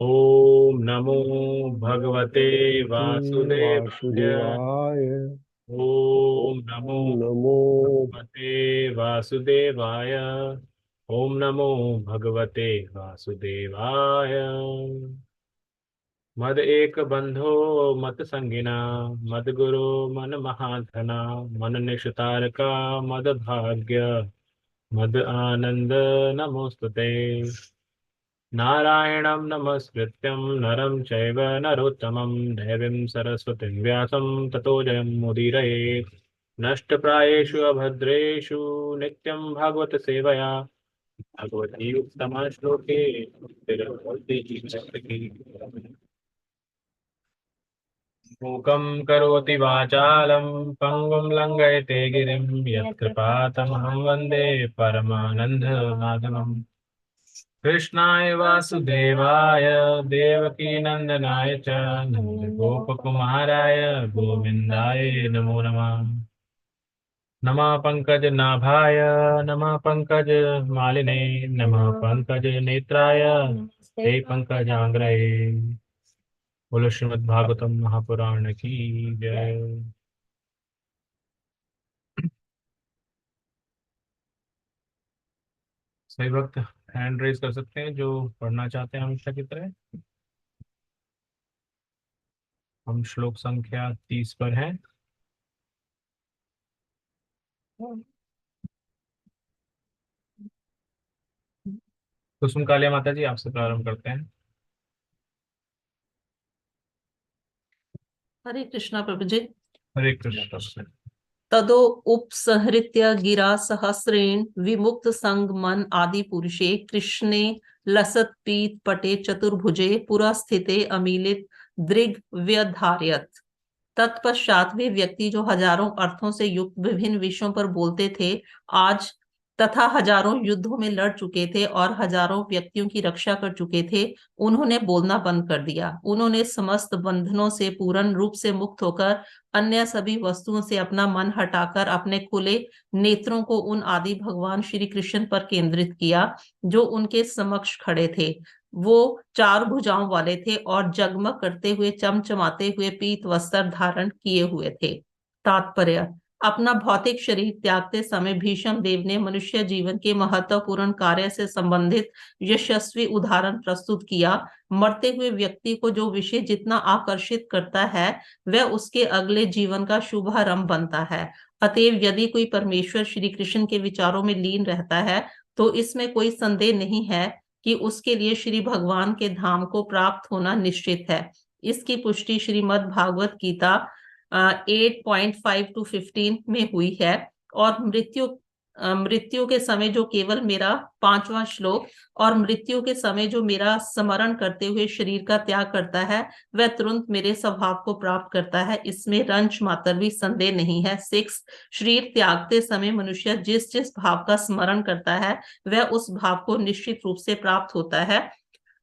ओम नमो भगवते भगवते वासुदेवाय। वासुदेवाय। ओम नमो ओम नमो। भगवते वासुदेवाय। ओम नमो भगवते वासुदेवाय। मद एक बंधो मत संगिना, मद गुरु मन महाधना, मन निष्ठारका मद भाग्य, मद आनंद नमोस्तुते। नारायणं नमस्कृत्यं नरं चैव नरोत्तमं, देवीं सरस्वतीं व्यासं ततो जयमुदीरयेत्। नष्टप्रायेषु अभद्रेषु नित्यं भागवत सेवया, भगवती उत्तमा श्लोके भक्तिर्भवति चित्तकी। मूकं करोति वाचालं पङ्गुं लङ्घयते गिरिं, यत्कृपातमहं वन्दे परमानन्दमाधवम्। कृष्णाय वासुदेवाय देवकीनन्दनाय च नन्दगोपकुमाराय गोविन्दाय नमो नमः। नमः पङ्कजनाभाय नमः पङ्कजमालिने, नमः पङ्कजनेत्राय ते पङ्कजाङ्ग्रये। बोलो श्रीमद्भागवतम महापुराण की जय। सही वक्त हैंड रेज कर सकते हैं जो पढ़ना चाहते हैं हमेशा की तरह। हम श्लोक संख्या 30 पर हैं। कुसुम कालिया माता जी आपसे प्रारंभ करते हैं। हरे कृष्णा प्रभु जी। हरे कृष्ण। तदो उपसहृत्य गिरा सहस्रेण विमुक्त संग मन आदि पुरुषे कृष्णे लसत पीत पटे चतुर्भुजे पुरा स्थिते अमीलित दृग व्यधार्यत। तत्पश्चात वे व्यक्ति जो हजारों अर्थों से युक्त विभिन्न विषयों पर बोलते थे, आज तथा हजारों युद्धों में लड़ चुके थे और हजारों व्यक्तियों की रक्षा कर चुके थे, उन्होंने बोलना बंद कर दिया। उन्होंने समस्त बंधनों से पूर्ण रूप से मुक्त होकर अन्य सभी वस्तुओं से अपना मन हटाकर अपने खुले नेत्रों को उन आदि भगवान श्री कृष्ण पर केंद्रित किया जो उनके समक्ष खड़े थे। वो चार भुजाओं वाले थे और जगमग करते हुए चमचमाते हुए पीत वस्त्र धारण किए हुए थे। तात्पर्य: अपना भौतिक शरीर त्यागते समय भीष्म देव ने मनुष्य जीवन के महत्वपूर्ण कार्य से संबंधित यशस्वी उदाहरण प्रस्तुत किया। मरते हुए व्यक्ति को जो विषय जितना आकर्षित करता है, वह उसके अगले जीवन का शुभारंभ बनता है। अतएव यदि कोई परमेश्वर श्री कृष्ण के विचारों में लीन रहता है, तो इसमें कोई संदेह नहीं है कि उसके लिए श्री भगवान के धाम को प्राप्त होना निश्चित है। इसकी पुष्टि श्रीमद् भागवत गीता 8.5 to 15 में हुई है। और मृत्यु के समय जो केवल मेरा 5वां श्लोक, और मृत्यु के समय जो मेरा स्मरण करते हुए शरीर का त्याग करता है, वह तुरंत मेरे स्वभाव को प्राप्त करता है, इसमें रंच मात्र भी संदेह नहीं है। 6, शरीर त्यागते समय मनुष्य जिस जिस भाव का स्मरण करता है, वह उस भाव को निश्चित रूप से प्राप्त होता है।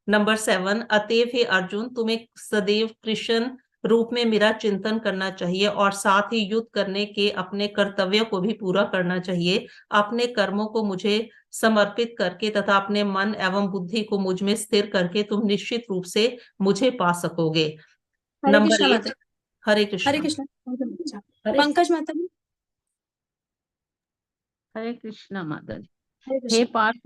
नंबर 7, अतएव हे अर्जुन, तुम्हें सदैव कृष्ण रूप में मेरा चिंतन करना चाहिए और साथ ही युद्ध करने के अपने कर्तव्य को भी पूरा करना चाहिए। अपने कर्मों को मुझे समर्पित करके तथा अपने मन एवं बुद्धि को मुझ में स्थिर करके तुम निश्चित रूप से मुझे पा सकोगे। हरे नंबर कृष्णा 8। माता। हरे हरे कृष्ण। कृष्णा। हरे पंकज माता जी। हरे कृष्णा माता जी। हरे हे कृष्णा। पार्थ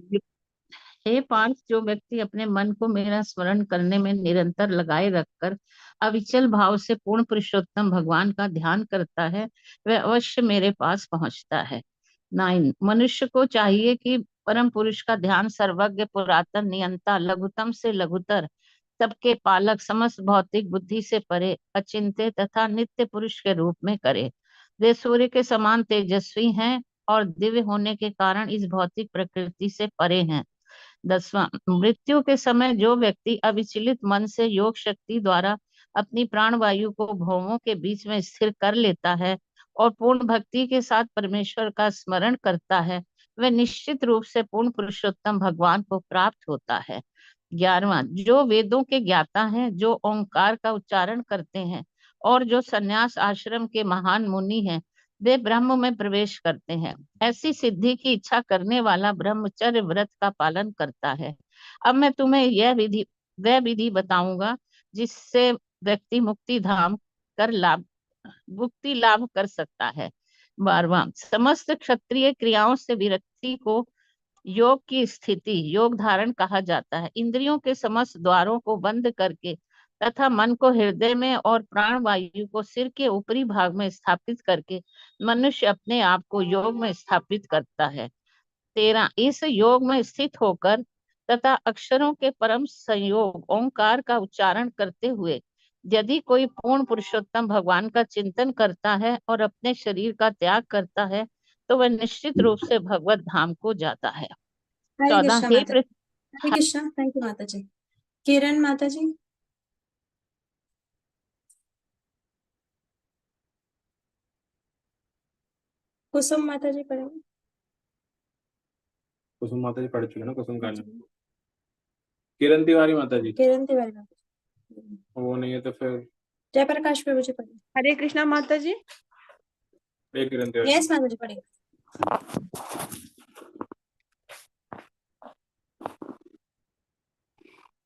हे पार्थ, जो व्यक्ति अपने मन को मेरा स्मरण करने में निरंतर लगाए रखकर अविचल भाव से पूर्ण पुरुषोत्तम भगवान का ध्यान करता है, वह अवश्य मेरे पास पहुंचता है। 9, मनुष्य को चाहिए कि परम पुरुष का ध्यान सर्वज्ञ, पुरातन, नियंता, लघुतम से लघुतर, सबके पालक, समस्त भौतिक बुद्धि से परे, अचिंत्य तथा नित्य पुरुष के रूप में करे। वे सूर्य के समान तेजस्वी हैं और दिव्य होने के कारण इस भौतिक प्रकृति से परे हैं। 10वां, मृत्यु के समय जो व्यक्ति अविचलित मन से योग शक्ति द्वारा अपनी प्राण वायु को भौमों के बीच में स्थिर कर लेता है और पूर्ण भक्ति के साथ परमेश्वर का स्मरण करता है, वह निश्चित रूप से पूर्ण पुरुषोत्तम भगवान को प्राप्त होता है। 11वां, जो वेदों के ज्ञाता हैं, जो ओंकार का उच्चारण करते हैं और जो सन्यास आश्रम के महान मुनि हैं, वे ब्रह्म में प्रवेश करते हैं। ऐसी सिद्धि की इच्छा करने वाला ब्रह्मचर्य व्रत का पालन करता है। अब मैं तुम्हें वह विधि बताऊंगा जिससे व्यक्ति मुक्ति लाभ कर सकता है। 12वां, समस्त क्षत्रिय क्रियाओं से विरक्ति को योग की स्थिति योग धारण कहा जाता है। इंद्रियों के समस्त द्वारों को बंद करके तथा मन को हृदय में और प्राण वायु को सिर के ऊपरी भाग में स्थापित करके मनुष्य अपने आप को योग में स्थापित करता है। 13, इस योग में स्थित होकर तथा अक्षरों के परम संयोग ओंकार का उच्चारण करते हुए यदि कोई पूर्ण पुरुषोत्तम भगवान का चिंतन करता है और अपने शरीर का त्याग करता है तो वह निश्चित रूप से भगवत धाम को जाता है। हरे 14, कृष्णा हे माता, हरे कृष्णा, थैंक यू माता जी। किरण माता जी। कुसुम माता जी पढ़ेंगे। कुसुम माता जी पढ़ चुके ना, कुसुम काली। किरण तिवारी माता जी, किरण तिवारी माता जी। वो नहीं है तो फिर जयप्रकाश प्रभु जी पढ़ेंगे। हरे कृष्णा माता जी। एक किरण तिवारी। यस माता जी पढ़ेंगे।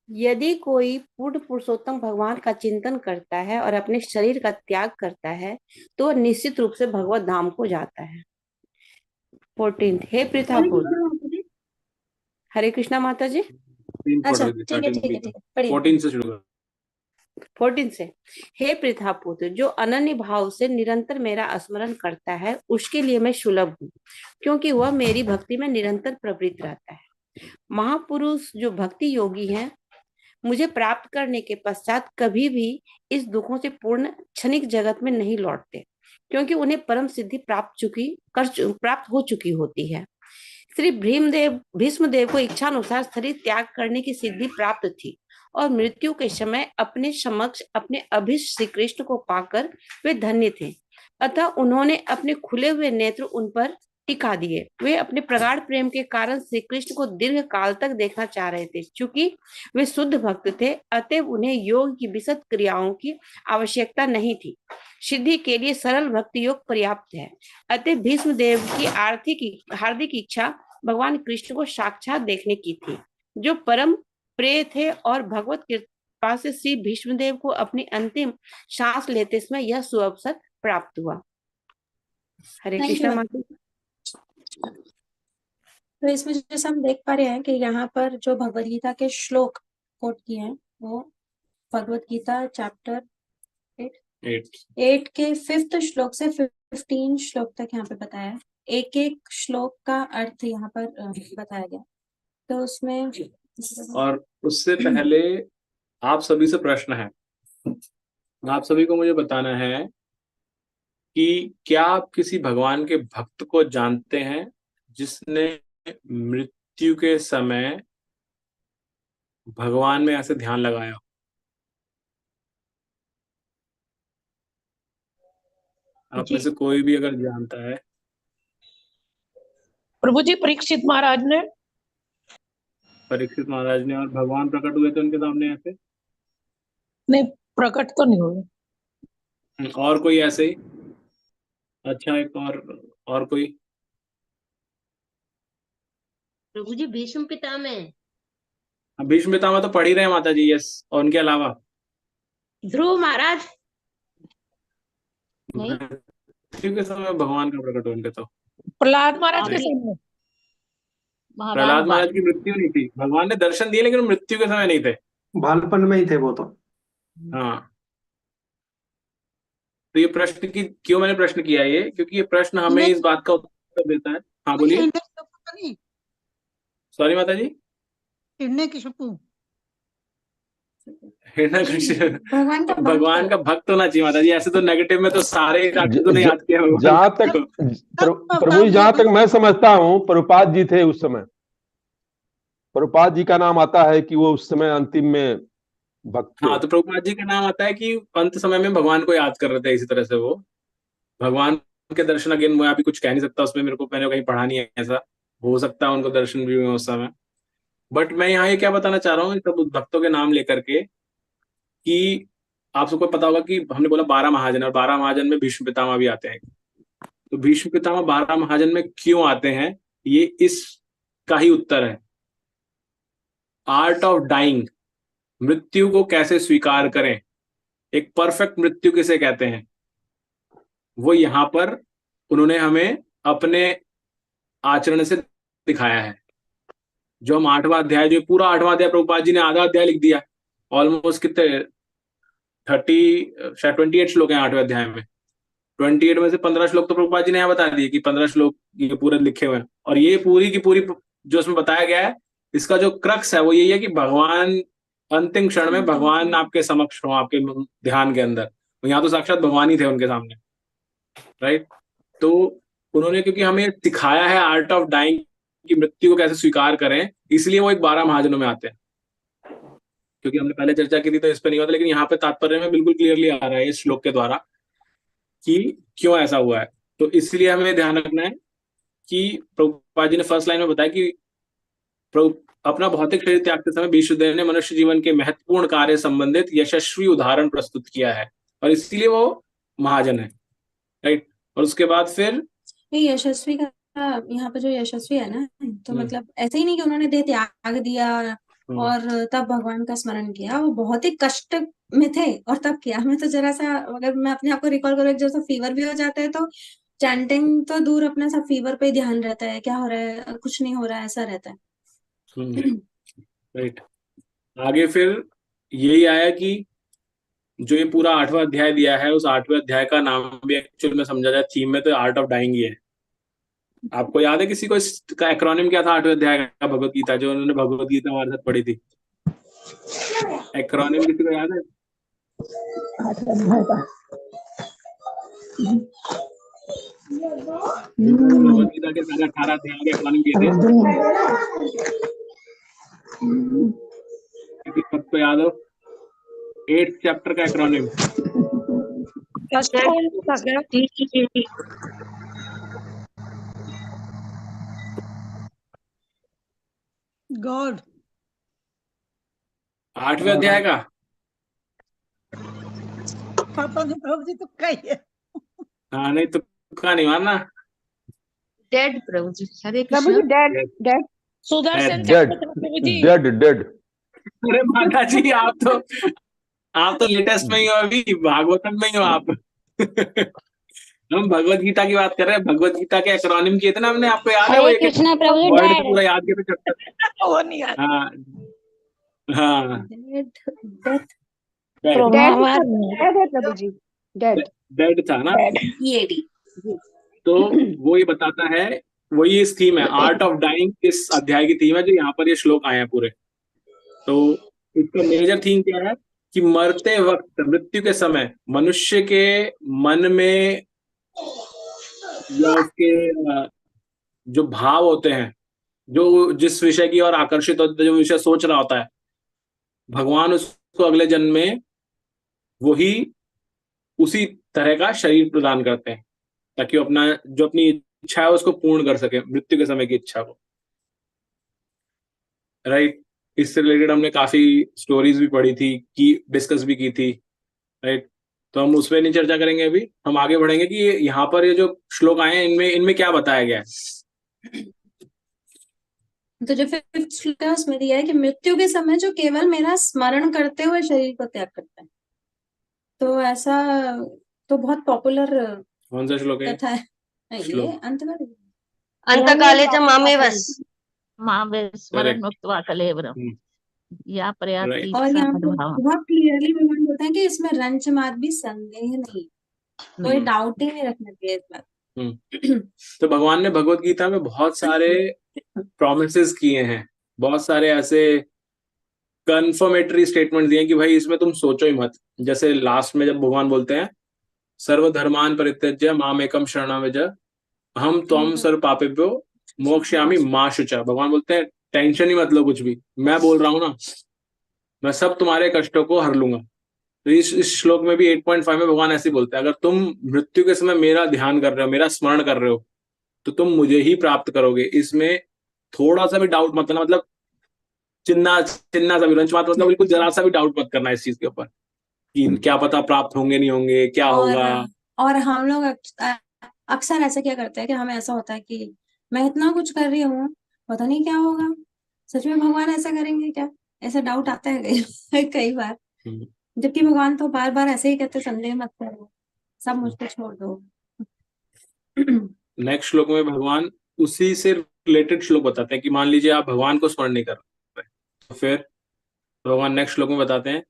यदि कोई पूर्ण पुरुषोत्तम भगवान का चिंतन करता है और अपने शरीर का त्याग करता है तो वह निश्चित रूप से भगवत धाम को जाता है। 14, हे हरे पृथापुत्र। कृष्णा माता जी। हरे कृष्णा माता जी। 3 पढ़ अच्छा रही थी, ठीक है 13 ठीक है भी ठीक था। है पढ़िए। 14 से शुरू कर। 14 से, हे पृथापुत्र, जो अनन्य भाव से निरंतर मेरा स्मरण करता है उसके लिए मैं सुलभ हूँ, क्योंकि वह मेरी भक्ति में निरंतर प्रवृत्त रहता है। महापुरुष जो भक्ति योगी हैं मुझे प्राप्त करने के पश्चात कभी भी इस दुखों से पूर्ण क्षणिक जगत में नहीं लौटते, क्योंकि उन्हें परम सिद्धि प्राप्त हो चुकी होती है। श्री भीष्मदेव को इच्छानुसार शरीर त्याग करने की सिद्धि प्राप्त थी और मृत्यु के समय अपने समक्ष अपने अभीष्ट श्री कृष्ण को पाकर वे धन्य थे। अतः उन्होंने अपने खुले हुए नेत्र उन पर टिका दिए। वे अपने प्रगाढ़ प्रेम के कारण श्री कृष्ण को दीर्घ काल तक देखना चाह रहे थे। चूंकि वे शुद्ध भक्त थे अतः उन्हें योग की विशद क्रियाओं की आवश्यकता नहीं थी। सिद्धि के लिए सरल भक्ति योग पर्याप्त है। अतः भीष्मदेव की हार्दिक इच्छा भगवान कृष्ण को साक्षात देखने की थी, जो परम प्रिय थे, और भगवत कृपा से श्री भीष्मदेव को अपनी अंतिम सांस लेते समय यह सुअवसर प्राप्त हुआ। हरे Thank you, कृष्णा ma'am. माता। तो इसमें जैसे हम देख पा रहे हैं कि यहाँ पर जो भगवत गीता के श्लोक कोट किए हैं वो भगवत गीता चैप्टर 8 के 5th श्लोक से 15 श्लोक तक यहाँ पे बताया है। एक एक श्लोक का अर्थ यहाँ पर बताया गया। तो उसमें और उससे पहले आप सभी से प्रश्न है, आप सभी को मुझे बताना है कि क्या आप किसी भगवान के भक्त को जानते हैं जिसने मृत्यु के समय भगवान में ऐसे ध्यान लगाया? आप में से कोई भी अगर जानता है। प्रभु जी, परीक्षित महाराज ने। परीक्षित महाराज ने, और भगवान प्रकट हुए थे उनके सामने ऐसे? नहीं, प्रकट तो नहीं हुए। और कोई ऐसे ही? अच्छा, एक और कोई? प्रभु जी भीष्म पितामह। भीष्म पितामह तो पढ़ ही रहे हैं माता जी। यस, और उनके अलावा? ध्रुव महाराज। मृत्यु के समय भगवान का प्रकट हुए उनके तो। प्रहलाद महाराज के सामने। प्रहलाद महाराज की मृत्यु नहीं थी, भगवान ने दर्शन दिए लेकिन मृत्यु के समय नहीं थे, बालपन में ही थे वो तो। हाँ। तो ये प्रश्न की क्यों मैंने प्रश्न किया ये, क्योंकि ये प्रश्न हमें इस बात का उत्तर देता है। हाँ बोलिए। सॉरी माता जी। भगवान का भक्त होना चाहिए माता जी, ऐसे तो नेगेटिव में तो सारे राक्षसों ने याद किया भगवान। जहां तक प्रभु जी, जहां तक मैं समझता हूँ प्रभुपाद जी थे उस समय। प्रभुपाद जी का नाम आता है कि वो उस समय अंतिम में भक्त थे। हाँ, तो प्रभुपाद जी का नाम आता है कि अंत समय में भगवान को याद कर रहे थे। इसी तरह से वो भगवान के दर्शन, अगेन मैं अभी कुछ कह नहीं सकता उसमें, मैंने कहीं पढ़ा नहीं है ऐसा। हो सकता है उनको दर्शन भी हुए उस समय। बट मैं यहाँ ये क्या बताना चाह रहा हूँ सब भक्तों के नाम लेकर के, कि आप सबको पता होगा कि हमने बोला 12 महाजन, और 12 महाजन में भीष्म पितामह भी आते हैं। तो भीष्म पितामह 12 महाजन में क्यों आते हैं, ये इसका ही उत्तर है। आर्ट ऑफ डाइंग, मृत्यु को कैसे स्वीकार करें, एक परफेक्ट मृत्यु किसे कहते हैं, वो यहां पर उन्होंने हमें अपने आचरण से दिखाया है। जो हम 8वां अध्याय, जो पूरा 8वां अध्याय प्रभुपाद जी ने आधा अध्याय लिख दिया, ऑलमोस्ट कितने 28 श्लोक हैं 8वें अध्याय में। 28 में से 15 श्लोक तो प्रभुपाद जी ने यहाँ बता दिए कि 15 श्लोक ये पूरे लिखे हुए हैं। और ये पूरी की पूरी जो उसमें बताया गया है, इसका जो क्रक्स है वो यही है कि भगवान अंतिम क्षण में भगवान आपके समक्ष हो, आपके ध्यान के अंदर। यहाँ तो साक्षात भगवान ही थे उनके सामने, राइट। तो उन्होंने क्योंकि हमें सिखाया है आर्ट ऑफ डाइंग की मृत्यु को कैसे स्वीकार करें, इसलिए वो एक 12 महाजनों में आते हैं। क्योंकि हमने पहले चर्चा की थी तो इस पर नहीं होता, लेकिन यहाँ पे तात्पर्य में बिल्कुल क्लियरली आ रहा है इस श्लोक के द्वारा कि क्यों ऐसा हुआ है। तो इसलिए हमें ध्यान रखना है कि प्रभुपाद जी ने फर्स्ट लाइन में बताया कि अपना भौतिक शरीर त्याग के समय भीष्मदेव ने मनुष्य जीवन के महत्वपूर्ण कार्य संबंधित यशस्वी उदाहरण प्रस्तुत किया है, और इसीलिए वो महाजन है, राइट। और उसके बाद फिर यशस्वी का यहाँ पे जो यशस्वी है ना, तो मतलब ऐसे ही नहीं कि उन्होंने देह त्याग दिया और तब भगवान का स्मरण किया, वो बहुत ही कष्ट में थे और तब किया। मैं तो जरा सा, अगर मैं अपने आप को रिकॉल करूँ, जैसा फीवर भी हो जाता है तो चैंटिंग तो दूर, अपना सब फीवर पे ही ध्यान रहता है, क्या हो रहा है, कुछ नहीं हो रहा है, ऐसा रहता है। राइट। आगे फिर यही आया कि जो ये पूरा 8वां अध्याय दिया है, उस 8वें अध्याय का नाम भी एक्चुअल में समझा जाए थीम में तो आर्ट ऑफ डाइंग ही है। आपको याद है किसी को इसका एक्रोनिम क्या था 8वें अध्याय का भगवत गीता, जो उन्होंने भगवत गीता हमारे साथ पढ़ी थी? एक्रोनिम किसी को याद है? भगवत गीता के सारे 18 अध्याय के एक्रोनिम किए थे, किसी सबको याद हो? 8th चैप्टर का एक्रोनिम गॉड। 8वें अध्याय का पापा ने प्रभु जी तुक्का ही है। हाँ, नहीं तुक्का नहीं मारना। डेड प्रभु जी, हरे प्रभु जी, कृष्ण। डेड सुदर्शन डेड चक्र प्रभु जी। Dead dead. अरे माता जी, आप तो लेटेस्ट में ही हो, अभी भागवतम में ही हो आप। हम भगवत गीता की बात कर रहे हैं। भगवत गीता के एक्रोनिम किए थे ना हमने, आपको याद है? वो एक कृष्णा प्रभु जी, वर्ड डैड। पूरा याद किए थे चैप्टर। वो नहीं याद। हाँ हाँ, प्रभु जी, डेड था ना। EAD। तो वो ये बताता है, वही इस थीम है, आर्ट ऑफ डाइंग इस अध्याय की थीम है, जो यहाँ पर ये श्लोक आए हैं पूरे। तो इसका मेजर थीम क्या है कि मरते वक्त, मृत्यु के समय मनुष्य के मन में या उसके जो भाव होते हैं, जो जिस विषय की ओर आकर्षित होता है, जो विषय सोच रहा होता है, भगवान उसको अगले जन्म में वही उसी तरह का शरीर प्रदान करते हैं, ताकि वो अपना जो अपनी इच्छा है उसको पूर्ण कर सके, मृत्यु के समय की इच्छा को, राइट। इससे रिलेटेड हमने काफी स्टोरीज भी पढ़ी थी, कि डिस्कस भी की थी, राइट। तो हम उस पर नहीं चर्चा करेंगे, अभी हम आगे बढ़ेंगे कि यहाँ पर ये जो श्लोक आए हैं इनमें क्या बताया गया है। तो जो 5th श्लोक है उसमें दिया है कि मृत्यु के समय जो केवल मेरा स्मरण करते हुए शरीर को त्याग करता है। तो ऐसा तो बहुत पॉपुलर कौन सा श्लोक है? कथा है ये अंतकाले च मामेवस मां स्मरण मुक्त्वा कलेवरम या प्रयाति और यहाँ पे समद्भावम्। बहुत क्लियरली भगवान बोलते हैं कि इसमें रंच मात भी संदेह नहीं, कोई डाउट ही नहीं रखना चाहिए इस बात। तो भगवान ने भगवत गीता में बहुत सारे प्रॉमिसेस किए हैं, बहुत सारे ऐसे कंफर्मेटरी स्टेटमेंट दिए कि भाई इसमें तुम सोचो ही मत। जैसे लास्ट में जब भगवान बोलते हैं सर्वधर्मान परित्यज्य मामेकम शरणं व्रज अहम त्वं सर्व पापेभ्यो मोक्षयामि मा शुचा। भगवान बोलते हैं टेंशन ही मत लो कुछ भी, मैं बोल रहा हूं ना, मैं सब तुम्हारे कष्टों को हर लूंगा। तो इस श्लोक में भी 8.5 में भगवान ऐसे बोलते हैं, अगर तुम मृत्यु के समय मेरा ध्यान कर रहे हो, मेरा स्मरण कर रहे हो, तो तुम मुझे ही प्राप्त करोगे। इसमें थोड़ा सा भी डाउट मत करना, मतलब चिन्ना सा भी रंच मत, मतलब बिल्कुल जरा सा भी डाउट मत करना इस चीज के ऊपर कि क्या पता प्राप्त होंगे नहीं होंगे, क्या होगा। और हम लोग अक्सर ऐसा क्या करते हैं कि हमें ऐसा होता है कि मैं इतना कुछ कर रही हूँ, पता नहीं क्या होगा, सच में भगवान ऐसा करेंगे क्या? ऐसा डाउट आता है कई बार। जबकि भगवान तो बार बार ऐसे ही कहते, संदेह मत करो, सब मुझ पे छोड़ दो। नेक्स्ट श्लोक में भगवान उसी से रिलेटेड श्लोक बताते हैं कि मान लीजिए आप भगवान को स्मरण नहीं कर रहे, तो फिर भगवान नेक्स्ट श्लोक में बताते हैं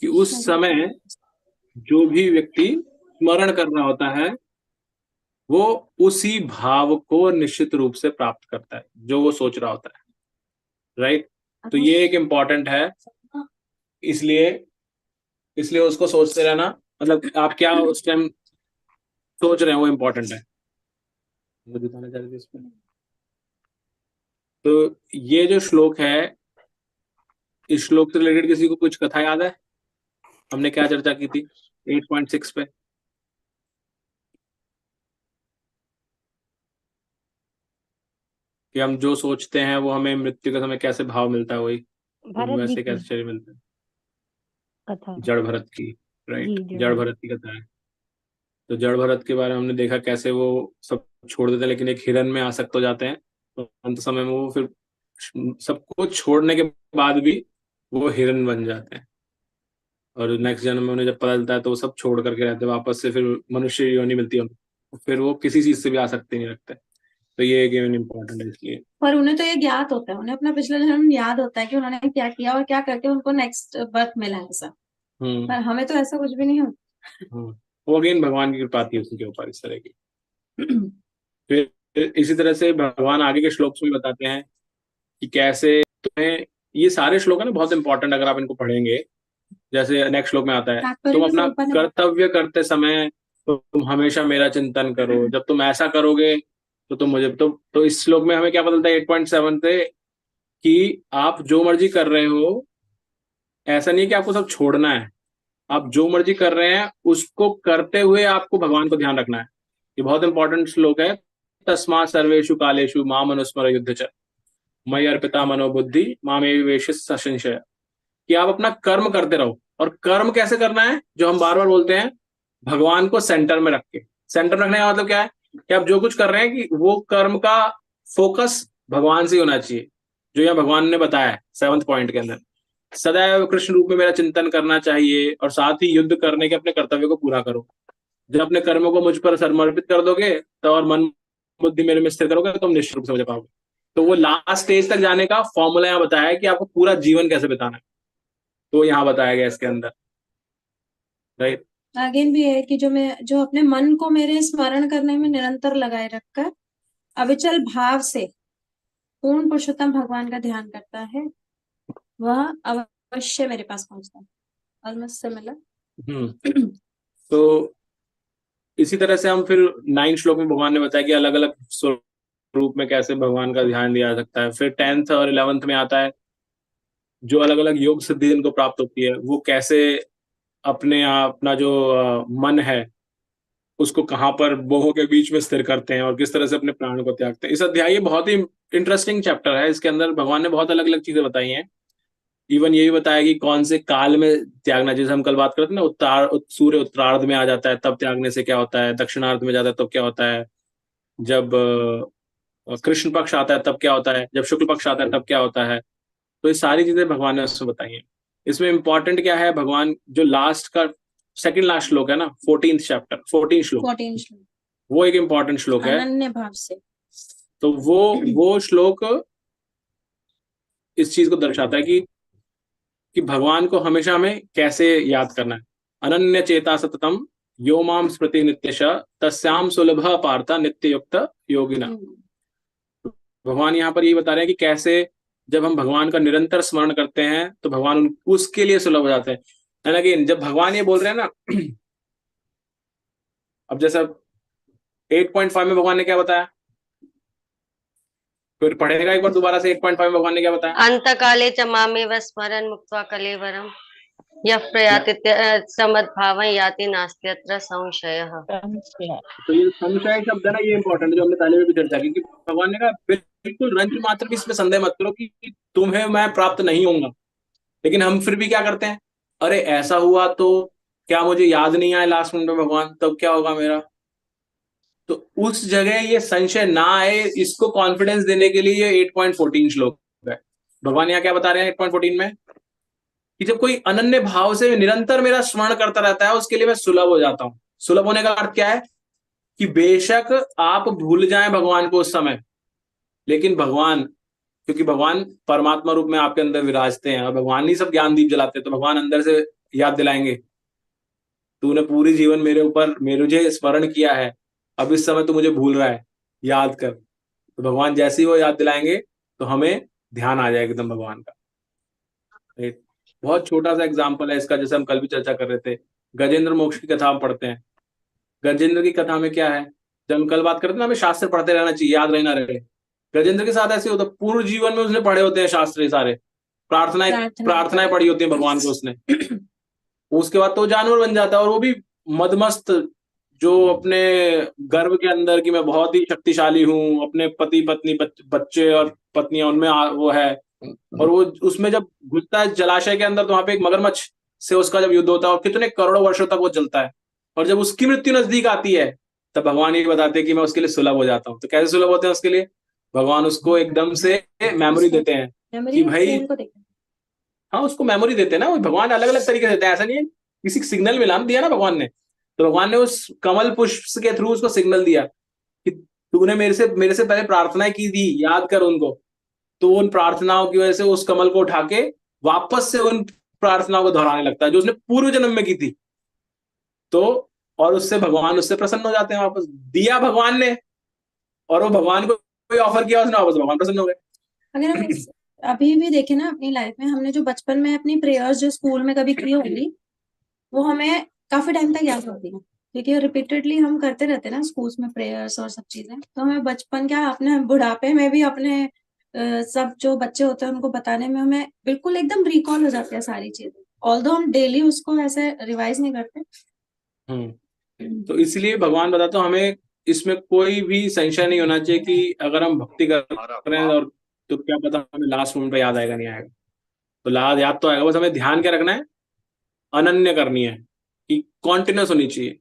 कि उस समय जो भी व्यक्ति स्मरण कर रहा होता है वो उसी भाव को निश्चित रूप से प्राप्त करता है जो वो सोच रहा होता है, राइट। तो ये एक इम्पॉर्टेंट है, इसलिए इसलिए उसको सोचते रहना, मतलब आप क्या उस टाइम सोच रहे हैं वो इम्पोर्टेंट है। मुझे बताना चाह रहे थे इसमें। तो ये जो श्लोक है, इस श्लोक से रिलेटेड किसी को कुछ कथा याद है? हमने क्या चर्चा की थी 8.6 पे? कि हम जो सोचते हैं वो हमें मृत्यु के समय कैसे भाव मिलता है, वही भरत उनमें जी से की कैसे शरीर मिलता है। कथा। जड़ भरत की, राइट, जी, जड़ भरत की कथा है। तो जड़ भरत के बारे में हमने देखा कैसे वो सब छोड़ देते हैं, लेकिन एक हिरन में आसक्त हो जाते हैं, तो अंत समय में वो फिर सबको छोड़ने के बाद भी वो हिरन बन जाते हैं, और नेक्स्ट जन्म में उन्हें जब पता चलता है तो वो सब छोड़ करके रहते हैं, वापस से फिर मनुष्य योनि मिलती है उनको, फिर वो किसी चीज से भी आसक्ति नहीं रखते। तो ये एक इम्पोर्टेंट है इसलिए। पर उन्हें तो ये ज्ञात होता है, उन्हें अपना पिछला जन्म याद होता है कि उन्होंने क्या किया और क्या करके उनको नेक्स्ट बर्थ मिला है ऐसा। पर हमें तो ऐसा कुछ भी नहीं होता। वो अगेन भगवान की कृपा थी उसके ऊपर इस तरह की। फिर इसी तरह से भगवान आगे के श्लोक में बताते हैं कि कैसे तुम्हें, ये सारे श्लोक है ना बहुत इंपॉर्टेंट, अगर आप इनको पढ़ेंगे, जैसे नेक्स्ट श्लोक में आता है, तात्पर्य तुम भी अपना स्वरूप ने कर्तव्य करते समय तुम हमेशा मेरा चिंतन करो, जब तुम ऐसा करोगे तो तुम मुझे तो इस श्लोक में हमें क्या पता चलता है 8.7 से कि आप जो मर्जी कर रहे हो, ऐसा नहीं है कि आपको सब छोड़ना है, आप जो मर्जी कर रहे हैं उसको करते हुए आपको भगवान को ध्यान रखना है। ये बहुत इंपॉर्टेंट श्लोक है। तस्मात् सर्वेषु कालेषु माम अनुस्मर युद्ध च मयि अर्पिता मनोबुद्धि मामे वेश संशय, कि आप अपना कर्म करते रहो। और कर्म कैसे करना है, जो हम बार बार बोलते हैं, भगवान को सेंटर में रख के। सेंटर में रखने का मतलब क्या है कि आप जो कुछ कर रहे हैं कि वो कर्म का फोकस भगवान से होना चाहिए, जो यहाँ भगवान ने बताया है 7th पॉइंट के अंदर। सदैव कृष्ण रूप में मेरा चिंतन करना चाहिए, और साथ ही युद्ध करने के अपने कर्तव्य को पूरा करो। जब अपने कर्मों को मुझ पर समर्पित कर दोगे तो, और मन बुद्धि मेरे में स्थिर करोगे, तो तुम निश्चित रूप से मुझे पाओगे। तो वो लास्ट स्टेज तक जाने का फॉर्मूला यहाँ बताया है कि आपको पूरा जीवन कैसे बिताना है, तो यहाँ बताया गया इसके अंदर, राइट। अगेन भी है कि जो अपने मन को मेरे स्मरण करने में निरंतर लगाए रखकर अविचल भाव से पूर्ण पुरुषोत्तम भगवान का ध्यान करता है, वह अवश्य मेरे पास पहुंचता है। Almost similar. तो इसी तरह से हम फिर 9 श्लोक में भगवान ने बताया कि अलग अलग स्वरूप में कैसे भगवान का ध्यान दिया जा सकता है। फिर 10th और 11th में आता है जो अलग अलग योग सिद्धि जिनको प्राप्त होती है, वो कैसे अपने अपना जो मन है उसको कहाँ पर बोहों के बीच में स्थिर करते हैं, और किस तरह से अपने प्राण को त्यागते हैं। इस अध्याय बहुत ही इंटरेस्टिंग चैप्टर है। इसके अंदर भगवान ने बहुत अलग अलग चीजें बताई हैं। इवन ये भी बताया कि कौन से काल में त्यागना, जैसे हम कल बात करते हैं ना, सूर्य उत्तरार्ध में आ जाता है तब त्यागने से क्या होता है, दक्षिणार्ध में जाता है तब क्या होता है, जब कृष्ण पक्ष आता है तब क्या होता है, जब शुक्ल पक्ष आता है तब क्या होता है। तो ये सारी चीजें भगवान ने उसमें बताई हैं। इसमें इंपॉर्टेंट क्या है, भगवान जो लास्ट का सेकंड लास्ट श्लोक है ना, 14th चैप्टर 14 श्लोक, 14 श्लोक वो एक इंपॉर्टेंट श्लोक है। अनन्य भाव से, तो वो श्लोक इस चीज को दर्शाता है कि भगवान को हमेशा हमें कैसे याद करना है। अनन्य चेता सततम यो माम स्मृति नित्यश तस्याम सुलभ पार्था नित्य युक्त योगिना। भगवान यहाँ पर ये बता रहे हैं कि कैसे जब हम भगवान का निरंतर स्मरण करते हैं तो भगवान उसके लिए सुलभ हो जाते हैं। एंड अगेन जब भगवान ये बोल रहे हैं ना, अब जैसा 8.5 में भगवान ने क्या बताया, फिर पढ़ेगा एक बार दोबारा से 8.5 में भगवान ने क्या बताया, अंत काले च मामेव स्मरन् मुक्त्वा कलेवरम यः प्रयाति समद्भावं याति नास्त्यत्र संशयः। तो ये संशय शब्द है ना, ये इंपॉर्टेंट है, जो हमने पहले भी चर्चा की। भगवान ने कहा बिल्कुल रंज मात्र भी इसमें संदेह मत करो कि तुम्हें मैं प्राप्त नहीं होऊंगा। लेकिन हम फिर भी क्या करते हैं, अरे ऐसा हुआ तो क्या मुझे याद नहीं आया लास्ट मिनट में भगवान, तब क्या होगा मेरा, उस जगह ये संशय ना आए, इसको कॉन्फिडेंस देने के लिए ये 8.14 श्लोक है। भगवान यहाँ क्या बता रहे हैं 8.14 में, कि जब कोई अनन्य भाव से निरंतर मेरा स्मरण करता रहता है, उसके लिए मैं सुलभ हो जाता हूं। सुलभ होने का अर्थ क्या है, कि बेशक आप भूल जाएं भगवान को उस समय, लेकिन भगवान, क्योंकि भगवान परमात्मा रूप में आपके अंदर विराजते हैं और भगवान ही सब ज्ञान दीप जलाते हैं, तो भगवान अंदर से याद दिलाएंगे, तूने पूरी जीवन मेरे ऊपर मुझे स्मरण किया है, अब इस समय तू मुझे भूल रहा है, याद कर। तो भगवान जैसे ही वो याद दिलाएंगे तो हमें ध्यान आ जाएगा एकदम भगवान का। एक बहुत छोटा सा एग्जाम्पल है इसका, जैसे हम कल भी चर्चा कर रहे थे, गजेंद्र मोक्ष की कथा हम पढ़ते हैं। गजेंद्र की कथा में क्या है, जब हम कल बात करते हैं ना, हमें शास्त्र पढ़ते रहना चाहिए, याद रहना रहे। गजेंद्र के साथ ऐसे होता, पूर्व जीवन में उसने पढ़े होते हैं शास्त्र सारे, प्रार्थनाएं पढ़ी होती है भगवान को उसने। उसके बाद तो जानवर बन जाता है, और वो भी मदमस्त, जो अपने गर्व के अंदर कि मैं बहुत ही शक्तिशाली हूँ, अपने पति पत्नी बच्चे और पत्नियां उनमें वो है, और वो उसमें जब घुसता है जलाशय के अंदर, तो वहां पे एक मगरमच्छ से उसका जब युद्ध होता है, और कितने करोड़ों वर्षों तक वो चलता है, और जब उसकी मृत्यु नजदीक आती है, तब भगवान ये बताते हैं कि मैं उसके लिए सुलभ हो जाता हूँ। तो कैसे सुलभ होते हैं उसके लिए, भगवान उसको एकदम से मेमोरी देते हैं कि भाई, हाँ उसको मेमोरी देते हैं ना, वो भगवान अलग अलग तरीके से देते हैं, ऐसा नहीं है किसी सिग्नल मिला दिया ना भगवान ने, तो भगवान ने उस कमल पुष्प के थ्रू उसको सिग्नल दिया कि तूने मेरे से पहले प्रार्थनाएं की थी, याद कर उनको। तो उन प्रार्थनाओं की वजह से उस कमल को उठा के वापस से उन प्रार्थनाओं को दोहराने लगता है जो उसने पूर्व जन्म में की थी। तो और उससे भगवान उससे प्रसन्न हो जाते हैं, वापस दिया भगवान ने, और वो भगवान को कोई ऑफर किया उसने, वापस भगवान प्रसन्न हो गए। अगर हम अभी भी देखें ना अपनी लाइफ में, हमने जो बचपन में अपनी प्रेयर्स जो स्कूल में कभी की होगी, वो हमें काफी टाइम तक याद होती है, क्योंकि रिपीटेडली हम करते रहते हैं ना स्कूल्स में प्रेयर्स और सब चीजें। तो हमें बचपन क्या, अपने बुढ़ापे में भी अपने सब जो बच्चे होते हैं उनको बताने में हमें बिल्कुल एकदम रिकॉल हो जाती है सारी चीजें, ऑल्दो हम डेली उसको ऐसे रिवाइज नहीं करते। तो इसलिए भगवान बताते हैं हमें इसमें कोई भी संशय नहीं होना चाहिए कि अगर हम भक्ति कर रहे हैं और तो क्या पता हमें लास्ट मोमेंट पे याद आएगा नहीं आएगा, तो याद तो आएगा, बस हमें ध्यान क्या रखना है, अनन्य करनी है, कि कॉन्टिन्यूस होनी चाहिए,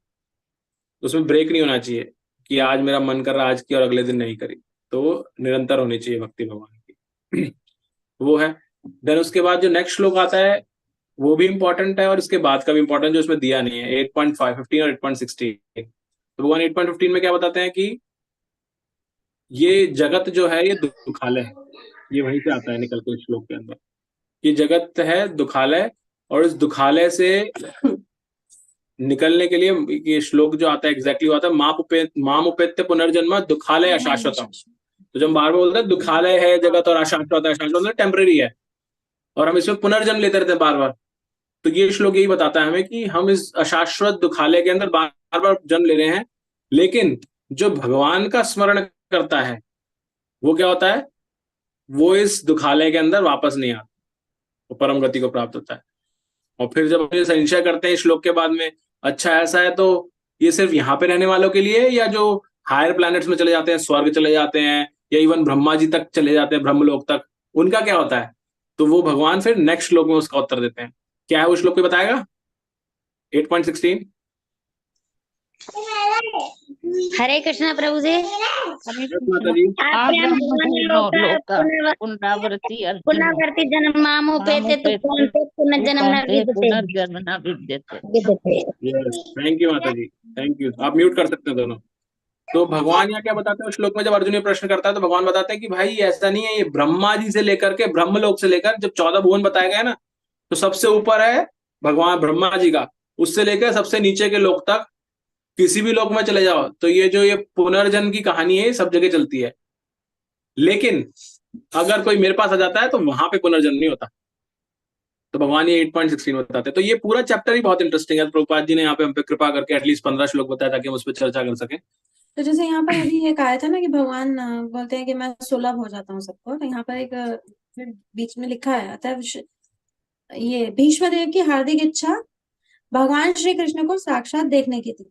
उसमें ब्रेक नहीं होना चाहिए कि आज मेरा मन कर रहा आज की और अगले दिन नहीं करी, तो निरंतर होनी चाहिए भक्ति भगवान की। वो है। देन उसके बाद जो नेक्स्ट श्लोक आता है वो भी इंपॉर्टेंट है, और इसके बाद का भी इंपॉर्टेंट जो इसमें दिया नहीं है, 8.15 और 8.16। तो भगवान 8.15 में क्या बताते हैं कि ये जगत जो है ये दुखालय है, ये वहीं से आता है निकल के श्लोक के अंदर, ये जगत है दुखालय, और इस दुखालय से निकलने के लिए ये श्लोक जो आता है एग्जैक्टली आता है, माम उपेत्य पुनर्जन्म दुखालय अशाश्वतम। तो जब बार बार बोलते हैं दुखालय है जगत और अशाश्वत है, अशाश्वत टेम्परेरी है, और हम इसमें पुनर्जन्म लेते रहते हैं बार बार। तो ये श्लोक यही बताता है हमें कि हम इस अशाश्वत दुखालय के अंदर बार बार जन्म ले रहे हैं, लेकिन जो भगवान का स्मरण करता है वो क्या होता है, वो इस दुखालय के अंदर वापस नहीं आता, वो परम गति को प्राप्त होता है। और फिर जब हम ये संशय करते हैं श्लोक के बाद में, अच्छा ऐसा है तो ये सिर्फ यहाँ पे रहने वालों के लिए है, या जो हायर प्लैनेट्स में चले जाते हैं, स्वर्ग चले जाते हैं, या इवन ब्रह्मा जी तक चले जाते हैं, ब्रह्मलोक तक, उनका क्या होता है? तो वो भगवान फिर नेक्स्ट श्लोक में उसका उत्तर देते हैं। क्या है वो श्लोक, कोई बताएगा? 8.16। हरे कृष्णा प्रभु जी। पुनरावर्ती जन्म मामुपेते तो पुनर्जन्म न विद्यते। थैंक यू माता जी, थैंक यू। आप म्यूट कर सकते हैं दोनों। तो भगवान यहाँ क्या बताते हैं श्लोक में, जब अर्जुन ये प्रश्न करता है तो भगवान बताते हैं कि भाई ऐसा नहीं है, ये ब्रह्मा जी से लेकर के ब्रह्मलोक से लेकर जब 14 भुवन बताए गए ना, तो सबसे ऊपर है भगवान ब्रह्मा जी का, उससे लेकर सबसे नीचे के लोक तक, किसी भी लोक में चले जाओ तो ये पुनर्जन्म की कहानी है, सब जगह चलती है। लेकिन अगर कोई मेरे पास आ जाता है तो वहां पे पुनर्जन्म नहीं होता। तो भगवान ये 8.16 बताते हैं। तो ये पूरा चैप्टर ही बहुत इंटरेस्टिंग है। प्रभुपाद जी ने यहाँ पे हम पे कृपा करके एटलीस्ट 15 श्लोक बताया ताकि हम उस पर चर्चा कर सकें। तो जैसे यहाँ पर अभी ये कहा था ना कि भगवान बोलते हैं कि मैं सुलभ हो जाता हूँ सबको, तो यहाँ पर एक बीच में लिखा है, अतः ये भीष्मदेव की हार्दिक इच्छा भगवान श्री कृष्ण को साक्षात देखने की थी,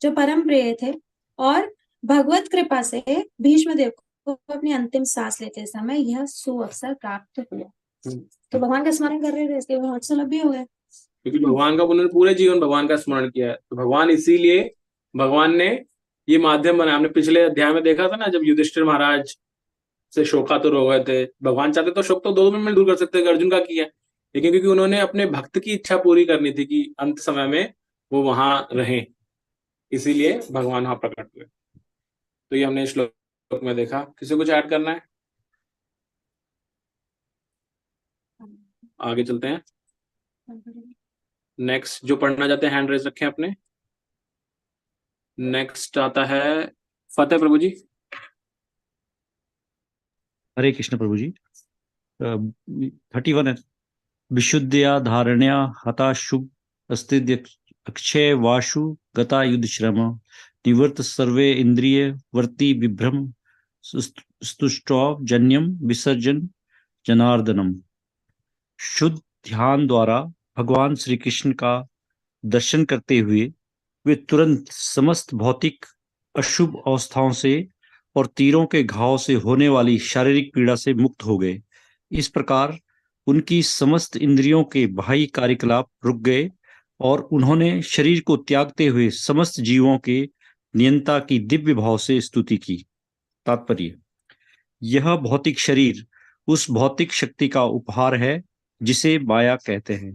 जो परम प्रिय थे, और भगवत कृपा से भीष्मदेव को अपनी अंतिम सांस लेते समय यह सुअवसर प्राप्त हुआ। तो भगवान का स्मरण कर रहे थे, इसलिए बहुत सुलभ भी हो गए, क्योंकि भगवान का उन्होंने पूरे जीवन भगवान का स्मरण किया है। तो भगवान इसीलिए भगवान ने ये माध्यम बना। हमने पिछले अध्याय में देखा था ना, जब युधिष्ठिर महाराज से शोकातुर हो गए थे, भगवान चाहते तो शोक तो 2 मिनट में दूर कर सकते थे, अर्जुन का किया, लेकिन क्योंकि उन्होंने अपने भक्त की इच्छा पूरी करनी थी कि अंत समय में वो वहां रहें, इसीलिए भगवान वहां प्रकट हुए। तो ये हमने इस श्लोक में देखा। किसी को कुछ ऐड करना है? आगे चलते हैं। नेक्स्ट जो पढ़ना चाहते हैं हैंड रेज रखें अपने। नेक्स्ट आता है फतेह प्रभु जी। हरे कृष्ण प्रभु जी। 31 है। विशुद्धया धारण्या हता शुभ अस्तिद्य अक्षय वाशु गता युद्ध श्रम निवर्त सर्वे इंद्रिय वर्ती विभ्रम स्तुष्टव जन्यम विसर्जन जनार्दनम। शुद्ध ध्यान द्वारा भगवान श्री कृष्ण का दर्शन करते हुए वे तुरंत समस्त भौतिक अशुभ अवस्थाओं से और तीरों के घाव से होने वाली शारीरिक पीड़ा से मुक्त हो गए। इस प्रकार उनकी समस्त इंद्रियों के बाह्य कार्यकलाप रुक गए और उन्होंने शरीर को त्यागते हुए समस्त जीवों के नियंता की दिव्य भाव से स्तुति की। तात्पर्य: यह भौतिक शरीर उस भौतिक शक्ति का उपहार है जिसे माया कहते हैं।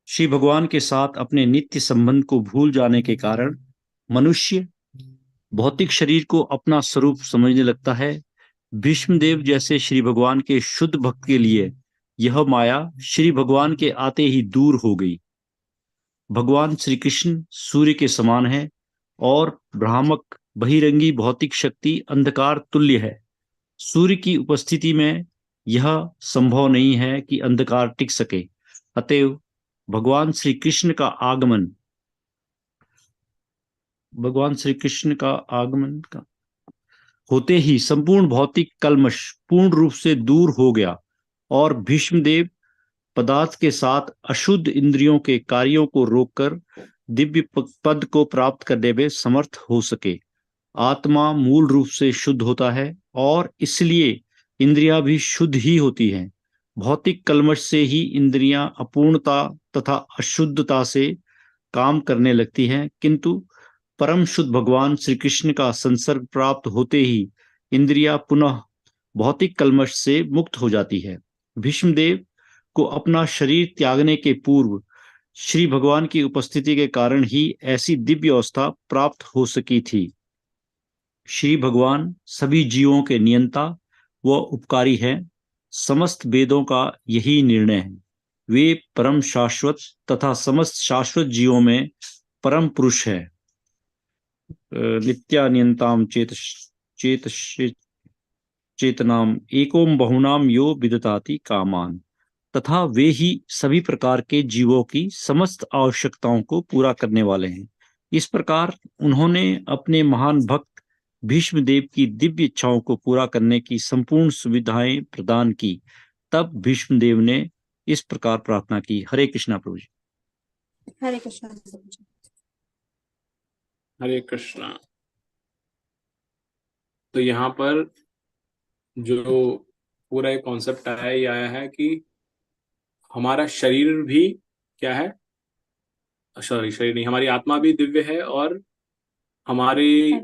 श्री भगवान के साथ अपने नित्य संबंध को भूल जाने के कारण मनुष्य भौतिक शरीर को अपना स्वरूप समझने लगता है। भीष्मदेव जैसे श्री भगवान के शुद्ध भक्त के लिए यह माया श्री भगवान के आते ही दूर हो गई। भगवान श्री कृष्ण सूर्य के समान है और भ्रामक बहिरंगी भौतिक शक्ति अंधकार तुल्य है। सूर्य की उपस्थिति में यह संभव नहीं है कि अंधकार टिक सके। अतएव भगवान श्री कृष्ण का आगमन का होते ही संपूर्ण भौतिक कल्मश पूर्ण रूप से दूर हो गया और भीष्मदेव पदार्थ के साथ अशुद्ध इंद्रियों के कार्यों को रोककर दिव्य पद को प्राप्त करने में समर्थ हो सके। आत्मा मूल रूप से शुद्ध होता है और इसलिए इंद्रियां भी शुद्ध ही होती हैं। भौतिक कल्मश से ही इंद्रियां अपूर्णता तथा अशुद्धता से काम करने लगती हैं, किंतु परम शुद्ध भगवान श्री कृष्ण का संसर्ग प्राप्त होते ही इंद्रियां पुनः भौतिक कल्मश से मुक्त हो जाती है। भीष्मदेव को अपना शरीर त्यागने के पूर्व श्री भगवान की उपस्थिति के कारण ही ऐसी दिव्य अवस्था प्राप्त हो सकी थी। श्री भगवान सभी जीवों के नियंता व उपकारी हैं। समस्त वेदों का यही निर्णय है। वे परम शाश्वत तथा समस्त शाश्वत जीवों में परम पुरुष है। नित्यानियंताम चेतनाम एकोम बहुनाम यो विदताति कामान। तथा वे ही सभी प्रकार के जीवों की समस्त आवश्यकताओं को पूरा करने वाले हैं। इस प्रकार उन्होंने अपने महान भक्त भीष्मदेव की दिव्य इच्छाओं को पूरा करने की संपूर्ण सुविधाएं प्रदान की। तब भीष्मदेव ने इस प्रकार प्रार्थना की। हरे कृष्णा प्रभु जी। हरे कृष्णा प्रभु जी। हरे कृष्णा। तो यहाँ पर जो पूरा एक कॉन्सेप्ट आया, ये आया है कि हमारा शरीर भी क्या है, शरीर नहीं, हमारी आत्मा भी दिव्य है और हमारी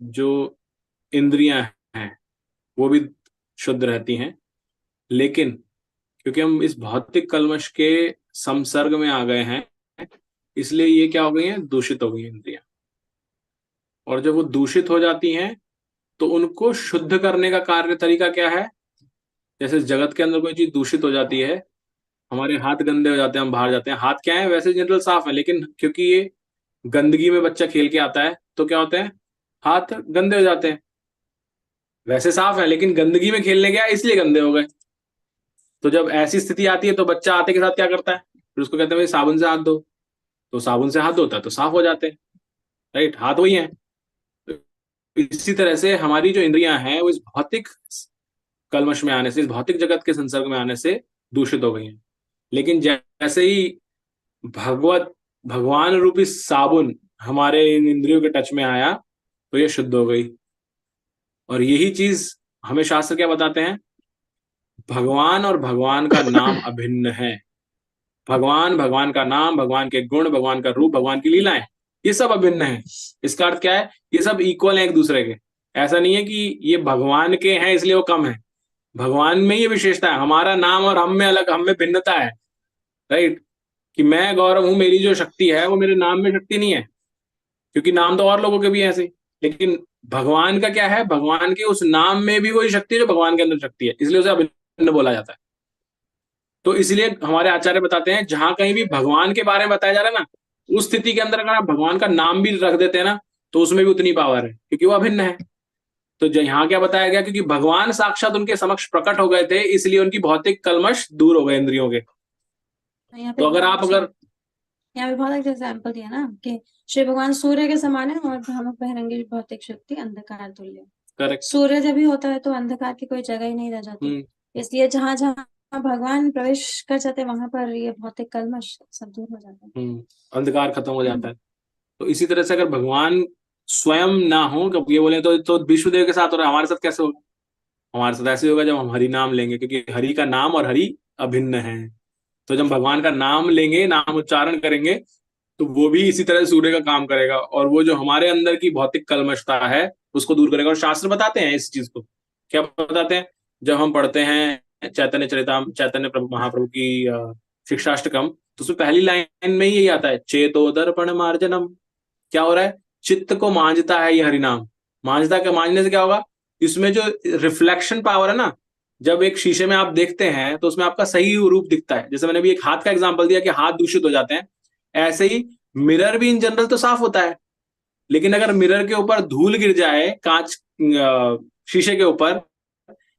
जो इंद्रियां हैं वो भी शुद्ध रहती हैं। लेकिन क्योंकि हम इस भौतिक कल्मश के संसर्ग में आ गए हैं, इसलिए ये क्या हो गई हैं, दूषित हो गई इंद्रियां। और जब वो दूषित हो जाती हैं तो उनको शुद्ध करने का कार्य तरीका क्या है? जैसे इस जगत के अंदर कोई चीज दूषित हो जाती है, हमारे हाथ गंदे हो जाते हैं, हम बाहर जाते हैं, हाथ क्या है वैसे जनरल साफ है, लेकिन क्योंकि ये गंदगी में बच्चा खेल के आता है तो क्या होते हैं, हाथ गंदे हो जाते हैं। वैसे साफ है लेकिन गंदगी में खेलने गया इसलिए गंदे हो गए। तो जब ऐसी स्थिति आती है तो बच्चा आते के साथ क्या करता है, फिर उसको कहते हैं भाई साबुन से हाथ धो, तो साबुन से हाथ धोता है तो साफ हो जाते हैं, राइट, हाथ वही है। इसी तरह से हमारी जो इंद्रियां हैं वो इस भौतिक कल्मश में आने से, इस भौतिक जगत के संसर्ग में आने से दूषित हो गई हैं। लेकिन जैसे ही भगवान रूपी साबुन हमारे इन इंद्रियों के टच में आया तो ये शुद्ध हो गई। और यही चीज हमें शास्त्र क्या बताते हैं, भगवान और भगवान का नाम अभिन्न है। भगवान, भगवान का नाम, भगवान के गुण, भगवान का रूप, भगवान की लीलाएं ये सब अभिन्न है। इसका अर्थ क्या है? ये सब इक्वल है एक दूसरे के। ऐसा नहीं है कि ये भगवान के हैं इसलिए वो कम है। भगवान में ये विशेषता है, हमारा नाम और हम में अलग, हम में भिन्नता है, राइट? कि मैं गौरव हूं, मेरी जो शक्ति है वो मेरे नाम में शक्ति नहीं है, क्योंकि नाम तो और लोगों के भी हैं ऐसे। लेकिन भगवान का क्या है? भगवान के उस नाम में भी वही शक्ति है जो भगवान के अंदर शक्ति है, इसलिए उसे अभिन्न बोला जाता है। तो इसलिए हमारे आचार्य बताते हैं, जहां कहीं भी भगवान के बारे में बताया जा रहा है ना, उस स्थिति के अंदर अगर आप भगवान का नाम भी रख देते हैं ना, तो उसमें भी उतनी पावर है, क्योंकि वो अभिन्न है। तो यहाँ क्या बताया गया? क्योंकि भगवान साक्षात उनके समक्ष प्रकट हो गए थे, इसलिए उनकी भौतिक कल्मश दूर हो गए इंद्रियों के। तो अगर आप यहाँ पे बहुत अच्छा एग्जाम्पल दिया ना कि श्री भगवान सूर्य के समान है और भ्रामक बहिरंगी भौतिक शक्ति अंधकार तुल्य। करेक्ट। सूर्य जब भी होता है तो अंधकार की कोई जगह ही नहीं रह जाती। इसलिए जहां जहां भगवान प्रवेश कर जाते हैं वहां पर ये भौतिक कल्मश सब दूर हो जाता है, अंधकार खत्म हो जाता है। तो इसी तरह से अगर भगवान स्वयं ना हो, कब ये बोले तो विष्णुदेव के साथ हो रहा है, हमारे साथ कैसे होगा? हमारे साथ ऐसे होगा जब हम हरि नाम लेंगे, क्योंकि हरि का नाम और हरि अभिन्न है। तो जब भगवान का नाम लेंगे, नाम उच्चारण करेंगे, तो वो भी इसी तरह सूर्य का काम करेगा, और वो जो हमारे अंदर की भौतिक कल्मशता है उसको दूर करेगा। और शास्त्र बताते हैं इस चीज को। क्या बताते हैं? जब हम पढ़ते हैं चैतन्य प्रभु महाप्रभु की शिक्षाष्टकम, तो उसमें पहली लाइन में ही यही आता है, चेतो दर्पण मार्जनम। क्या हो रहा है? चित्त को मांझता है ये हरिनाम। मांझने से क्या होगा? इसमें जो रिफ्लेक्शन पावर है ना, जब एक शीशे में आप देखते हैं तो उसमें आपका सही रूप दिखता है। जैसे मैंने अभी एक हाथ का एग्जांपल दिया कि हाथ दूषित हो जाते हैं, ऐसे ही मिरर भी इन जनरल तो साफ होता है, लेकिन अगर मिरर के ऊपर धूल गिर जाए, कांच शीशे के ऊपर,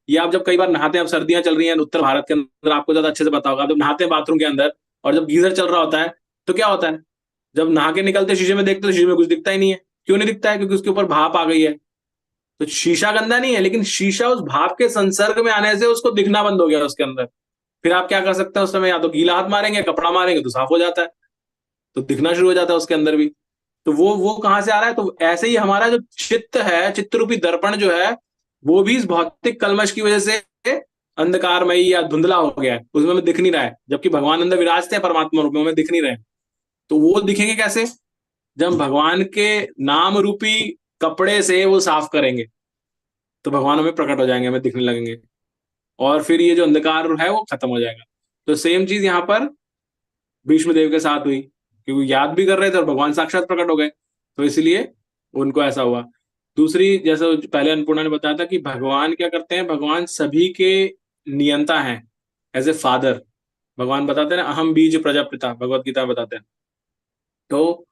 या आप जब कई बार नहाते हैं, अब सर्दियां चल रही हैं उत्तर भारत के अंदर, आपको ज्यादा अच्छे से पता होगा, जब नहाते हैं बाथरूम के अंदर और जब गीजर चल रहा होता है तो क्या होता है? जब नहा के निकलते शीशे में देखते तो शीशे में कुछ दिखता ही नहीं है। क्यों नहीं दिखता है? क्योंकि उसके ऊपर भाप आ गई है। तो शीशा गंदा नहीं है, लेकिन शीशा उस भाप के संसर्ग में आने से उसको दिखना बंद हो गया उसके अंदर। फिर आप क्या कर सकते हैं उस समय? या तो गीला हाथ मारेंगे, कपड़ा मारेंगे तो साफ हो जाता है, तो दिखना शुरू हो जाता है उसके अंदर भी। तो वो कहां से आ रहा है? तो ऐसे ही हमारा जो चित्त है, चित्त रूपी दर्पण जो है, वो भी इस भौतिक कलमश की वजह से अंधकारमयी या धुंधला हो गया है, उसमें हमें दिख नहीं रहा है। जबकि भगवान अंदर विराजते हैं परमात्मा रूप में, हमें दिख नहीं रहे। तो वो दिखेंगे कैसे? जब भगवान के नाम रूपी कपड़े से वो साफ करेंगे, तो भगवान हमें प्रकट हो जाएंगे, हमें दिखने लगेंगे, और फिर ये जो अंधकार है वो खत्म हो जाएगा। तो सेम चीज यहाँ पर भीष्मदेव के साथ हुई, क्योंकि याद भी कर रहे थे और भगवान साक्षात प्रकट हो गए, तो इसलिए उनको ऐसा हुआ। दूसरी, जैसे पहले अन्नपूर्णा ने बताया था कि भगवान क्या करते हैं, भगवान सभी के नियंता हैं, एज ए फादर। भगवान बताते हैं ना, अहम बीज प्रजापिता, भगवत गीता में बताते हैं। तो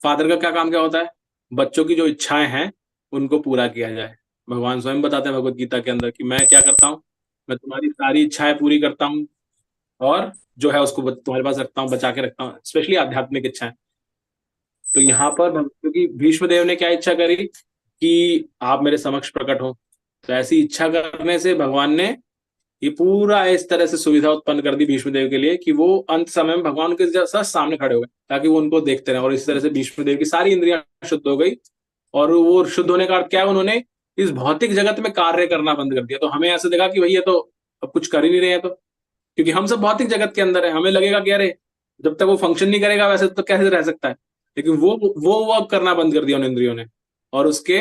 फादर का क्या काम क्या होता है? बच्चों की जो इच्छाएं हैं उनको पूरा किया जाए। भगवान स्वयं बताते हैं भगवत गीता के अंदर कि मैं क्या करता हूँ, मैं तुम्हारी सारी इच्छाएं पूरी करता हूँ, और जो है उसको तुम्हारे पास रखता हूँ, बचा के रखता हूँ, स्पेशली आध्यात्मिक इच्छाएं। तो यहाँ पर क्योंकि भीष्मदेव ने क्या इच्छा करी कि आप मेरे समक्ष प्रकट हो, तो ऐसी इच्छा करने से भगवान ने ये पूरा इस तरह से सुविधा उत्पन्न कर दी भीष्मदेव के लिए कि वो अंत समय में भगवान के सामने खड़े हो गए, ताकि वो उनको देखते रहे। और इस तरह से भीष्मदेव की सारी इंद्रियां शुद्ध हो गई, और वो शुद्ध होने का अर्थ क्या है? उन्होंने इस भौतिक जगत में कार्य करना बंद कर दिया। तो हमें ऐसे देखा कि भैया तो अब कुछ कर ही नहीं रहे हैं, तो क्योंकि हम सब भौतिक जगत के अंदर है, हमें लगेगा कि अरे जब तक वो फंक्शन नहीं करेगा वैसे तो कैसे रह सकता है। लेकिन वो वर्क करना बंद कर दिया उन इंद्रियों ने, और उसके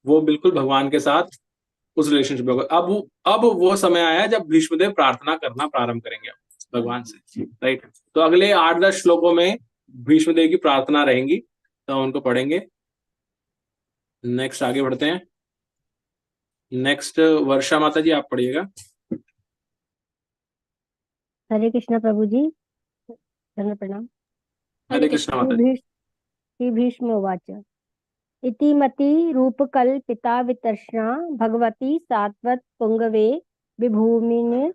वो बिल्कुल भगवान के साथ उस रिलेशनशिप में। अब वो समय आया जब भीष्मदेव प्रार्थना करना प्रारंभ करेंगे भगवान से, राइट? तो अगले 8-10 श्लोकों में भीष्मदेव की प्रार्थना रहेंगी, तो हम उनको पढ़ेंगे। नेक्स्ट आगे बढ़ते हैं। नेक्स्ट वर्षा माता जी, आप पढ़िएगा। हरे कृष्णा प्रभु जी, धन्य प्रणाम। हरे कृष्णा माता जी। श्री भीष्म उवाच इतिमति रूपकल्पिता वितर्षणा भगवती सात्वत पुंगवे विभूमिन्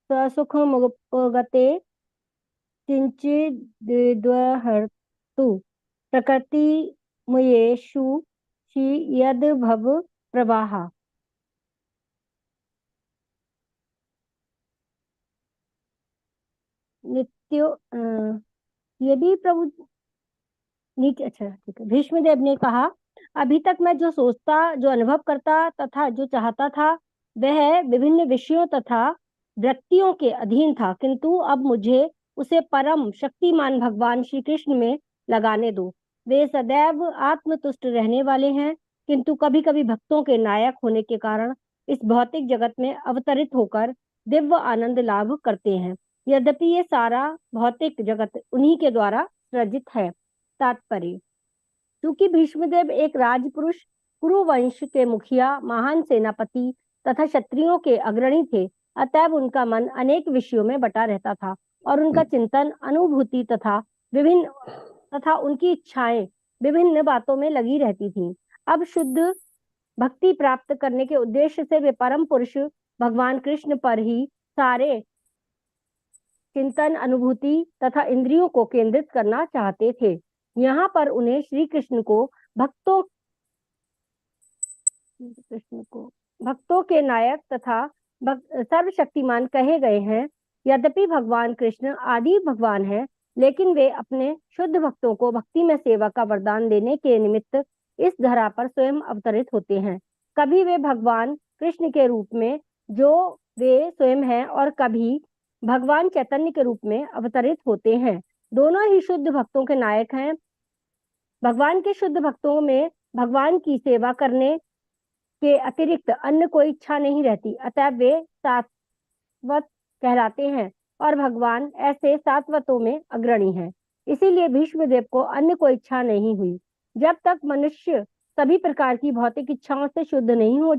स्वसुखमुपगते किंचिद्विद्वहर्तु प्रकृतिमयेषु यद्भव प्रवाह। नित्यो ये भी प्रभु नीचे, अच्छा ठीक है। भीष्मदेव ने कहा, अभी तक मैं जो सोचता, जो अनुभव करता तथा जो चाहता था वह विभिन्न विषयों तथा वृत्तियों के अधीन था, किंतु अब मुझे उसे परम शक्तिमान भगवान श्री कृष्ण में लगाने दो। वे सदैव आत्मतुष्ट रहने वाले हैं, किंतु कभी कभी भक्तों के नायक होने के कारण इस भौतिक जगत में अवतरित होकर दिव्य आनंद लाभ करते हैं। यद्यपि ये सारा भौतिक जगत उन्हीं के द्वारा सृजित है। तात्पर्य: क्योंकि भीष्मदेव एक राजपुरुष, कुरु वंश के मुखिया, महान सेनापति तथा क्षत्रियों के अग्रणी थे, अतएव उनका मन अनेक विषयों में बटा रहता था और उनका चिंतन, अनुभूति तथा उनकी इच्छाएं विभिन्न बातों में लगी रहती थीं। अब शुद्ध भक्ति प्राप्त करने के उद्देश्य से वे परम पुरुष भगवान कृष्ण पर ही सारे चिंतन, अनुभूति तथा इंद्रियों को केंद्रित करना चाहते थे। यहाँ पर उन्हें श्री कृष्ण को भक्तों के नायक तथा सर्वशक्तिमान कहे गए हैं। यद्यपि भगवान कृष्ण आदि भगवान है, लेकिन वे अपने शुद्ध भक्तों को भक्ति में सेवा का वरदान देने के निमित्त इस धरा पर स्वयं अवतरित होते हैं। कभी वे भगवान कृष्ण के रूप में जो वे स्वयं हैं, और कभी भगवान चैतन्य के रूप में अवतरित होते हैं। दोनों ही शुद्ध भक्तों के नायक हैं। भगवान के शुद्ध भक्तों में भगवान की सेवा करने के अतिरिक्त अन्य कोई इच्छा नहीं रहती, अतः वे सात्वत कहलाते हैं और भगवान ऐसे सात्वतों में अग्रणी हैं। इसीलिए भीष्मदेव को अन्य कोई इच्छा नहीं हुई। जब तक मनुष्य सभी प्रकार की भौतिक इच्छाओं से शुद्ध नहीं हो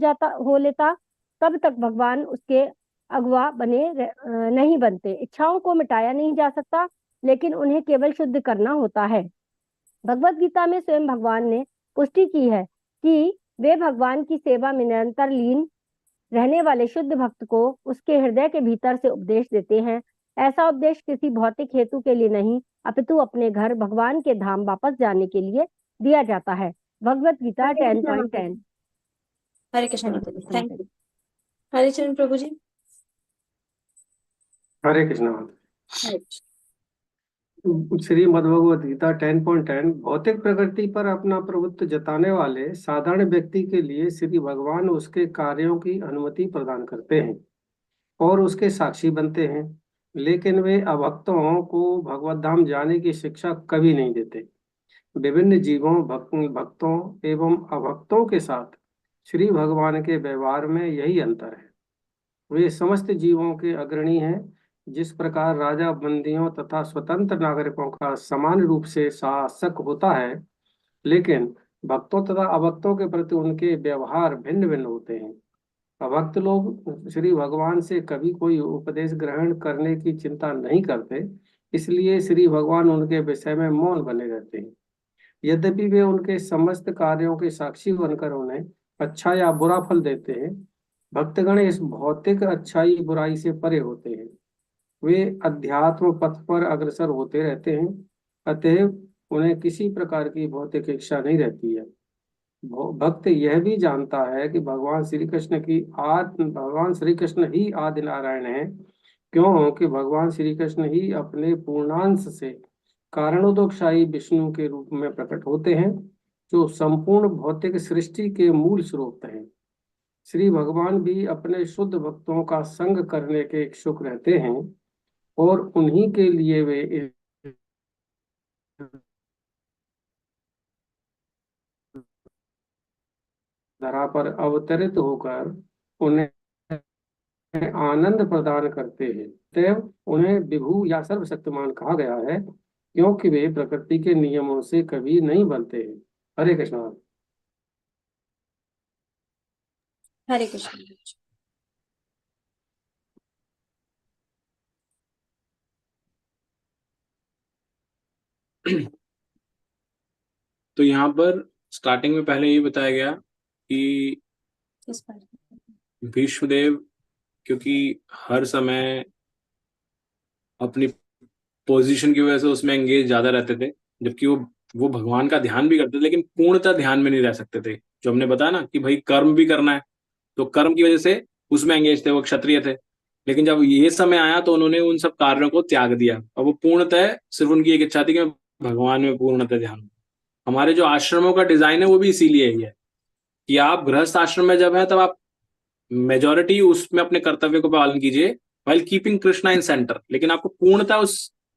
लेता, तब तक भगवान उसके अगुआ नहीं बनते। इच्छाओं को मिटाया नहीं जा सकता, लेकिन उन्हें केवल शुद्ध करना होता है। भगवत गीता में स्वयं भगवान ने पुष्टि की है कि वे भगवान की सेवा में निरंतर लीन रहने वाले शुद्ध भक्त को उसके हृदय के भीतर से उपदेश देते हैं। ऐसा उपदेश किसी भौतिक हेतु के लिए नहीं, अपितु अपने घर भगवान के धाम वापस जाने के लिए दिया जाता है। भगवत गीता 10.10। हरे कृष्ण। Thank you. हरे चरण प्रभु जी। हरे कृष्ण। श्रीमद् भगवत गीता 10.10 भौतिक प्रकृति पर अपना प्रभुत्व जताने वाले साधारण व्यक्ति के लिए श्री भगवान उसके कार्यों की अनुमति प्रदान करते हैं और उसके साक्षी बनते हैं, लेकिन वे अभक्तों को भगवत धाम जाने की शिक्षा कभी नहीं देते। विभिन्न जीवों, भक्तों एवं अभक्तों के साथ श्री भगवान के व्यवहार में यही अंतर है। वे समस्त जीवों के अग्रणी हैं। जिस प्रकार राजा बंदियों तथा स्वतंत्र नागरिकों का समान रूप से शासक होता है, लेकिन भक्तों तथा अभक्तों के प्रति उनके व्यवहार भिन्न भिन्न होते हैं। अभक्त लोग श्री भगवान से कभी कोई उपदेश ग्रहण करने की चिंता नहीं करते, इसलिए श्री भगवान उनके विषय में मौन बने रहते हैं। यद्यपि वे उनके समस्त कार्यों के साक्षी बनकर उन्हें अच्छा या बुरा फल देते हैं, भक्तगण इस भौतिक अच्छाई बुराई से परे होते हैं। वे अध्यात्म पथ पर अग्रसर होते रहते हैं, अतएव उन्हें किसी प्रकार की भौतिक इच्छा नहीं रहती है। भक्त यह भी जानता है कि भगवान श्री कृष्ण ही आदि नारायण है, क्योंकि भगवान श्री कृष्ण ही अपने पूर्णांश से कारणोदकशाही विष्णु के रूप में प्रकट होते हैं, जो संपूर्ण भौतिक सृष्टि के मूल स्रोत हैं। श्री भगवान भी अपने शुद्ध भक्तों का संग करने के इच्छुक रहते हैं और उन्हीं के लिए वे इस धरा पर अवतरित होकर उन्हें आनंद प्रदान करते हैं। तब उन्हें विभु या सर्वशक्तिमान कहा गया है, क्योंकि वे प्रकृति के नियमों से कभी नहीं बनते हैं। हरे कृष्ण। हरे कृष्ण। तो यहाँ पर स्टार्टिंग में पहले ये बताया गया कि भीष्मदेव क्योंकि हर समय अपनी पोजीशन की वजह से उसमें एंगेज ज्यादा रहते थे, जबकि वो भगवान का ध्यान भी करते थे, लेकिन पूर्णतः ध्यान में नहीं रह सकते थे। जो हमने बताया ना कि भाई कर्म भी करना है, तो कर्म की वजह से उसमें एंगेज थे, वो क्षत्रिय थे। लेकिन जब ये समय आया तो उन्होंने उन सब कार्यों को त्याग दिया और वो पूर्णतः सिर्फ उनकी एक इच्छा थी कि भगवान में पूर्णतः ध्यान। हमारे जो आश्रमों का डिजाइन है वो भी इसीलिए ही है कि आप गृहस्थ आश्रम में जब है तब आप मेजॉरिटी उसमें अपने कर्तव्य को पालन कीजिए, वाइल कीपिंग कृष्णा इन सेंटर, लेकिन आपको पूर्णतः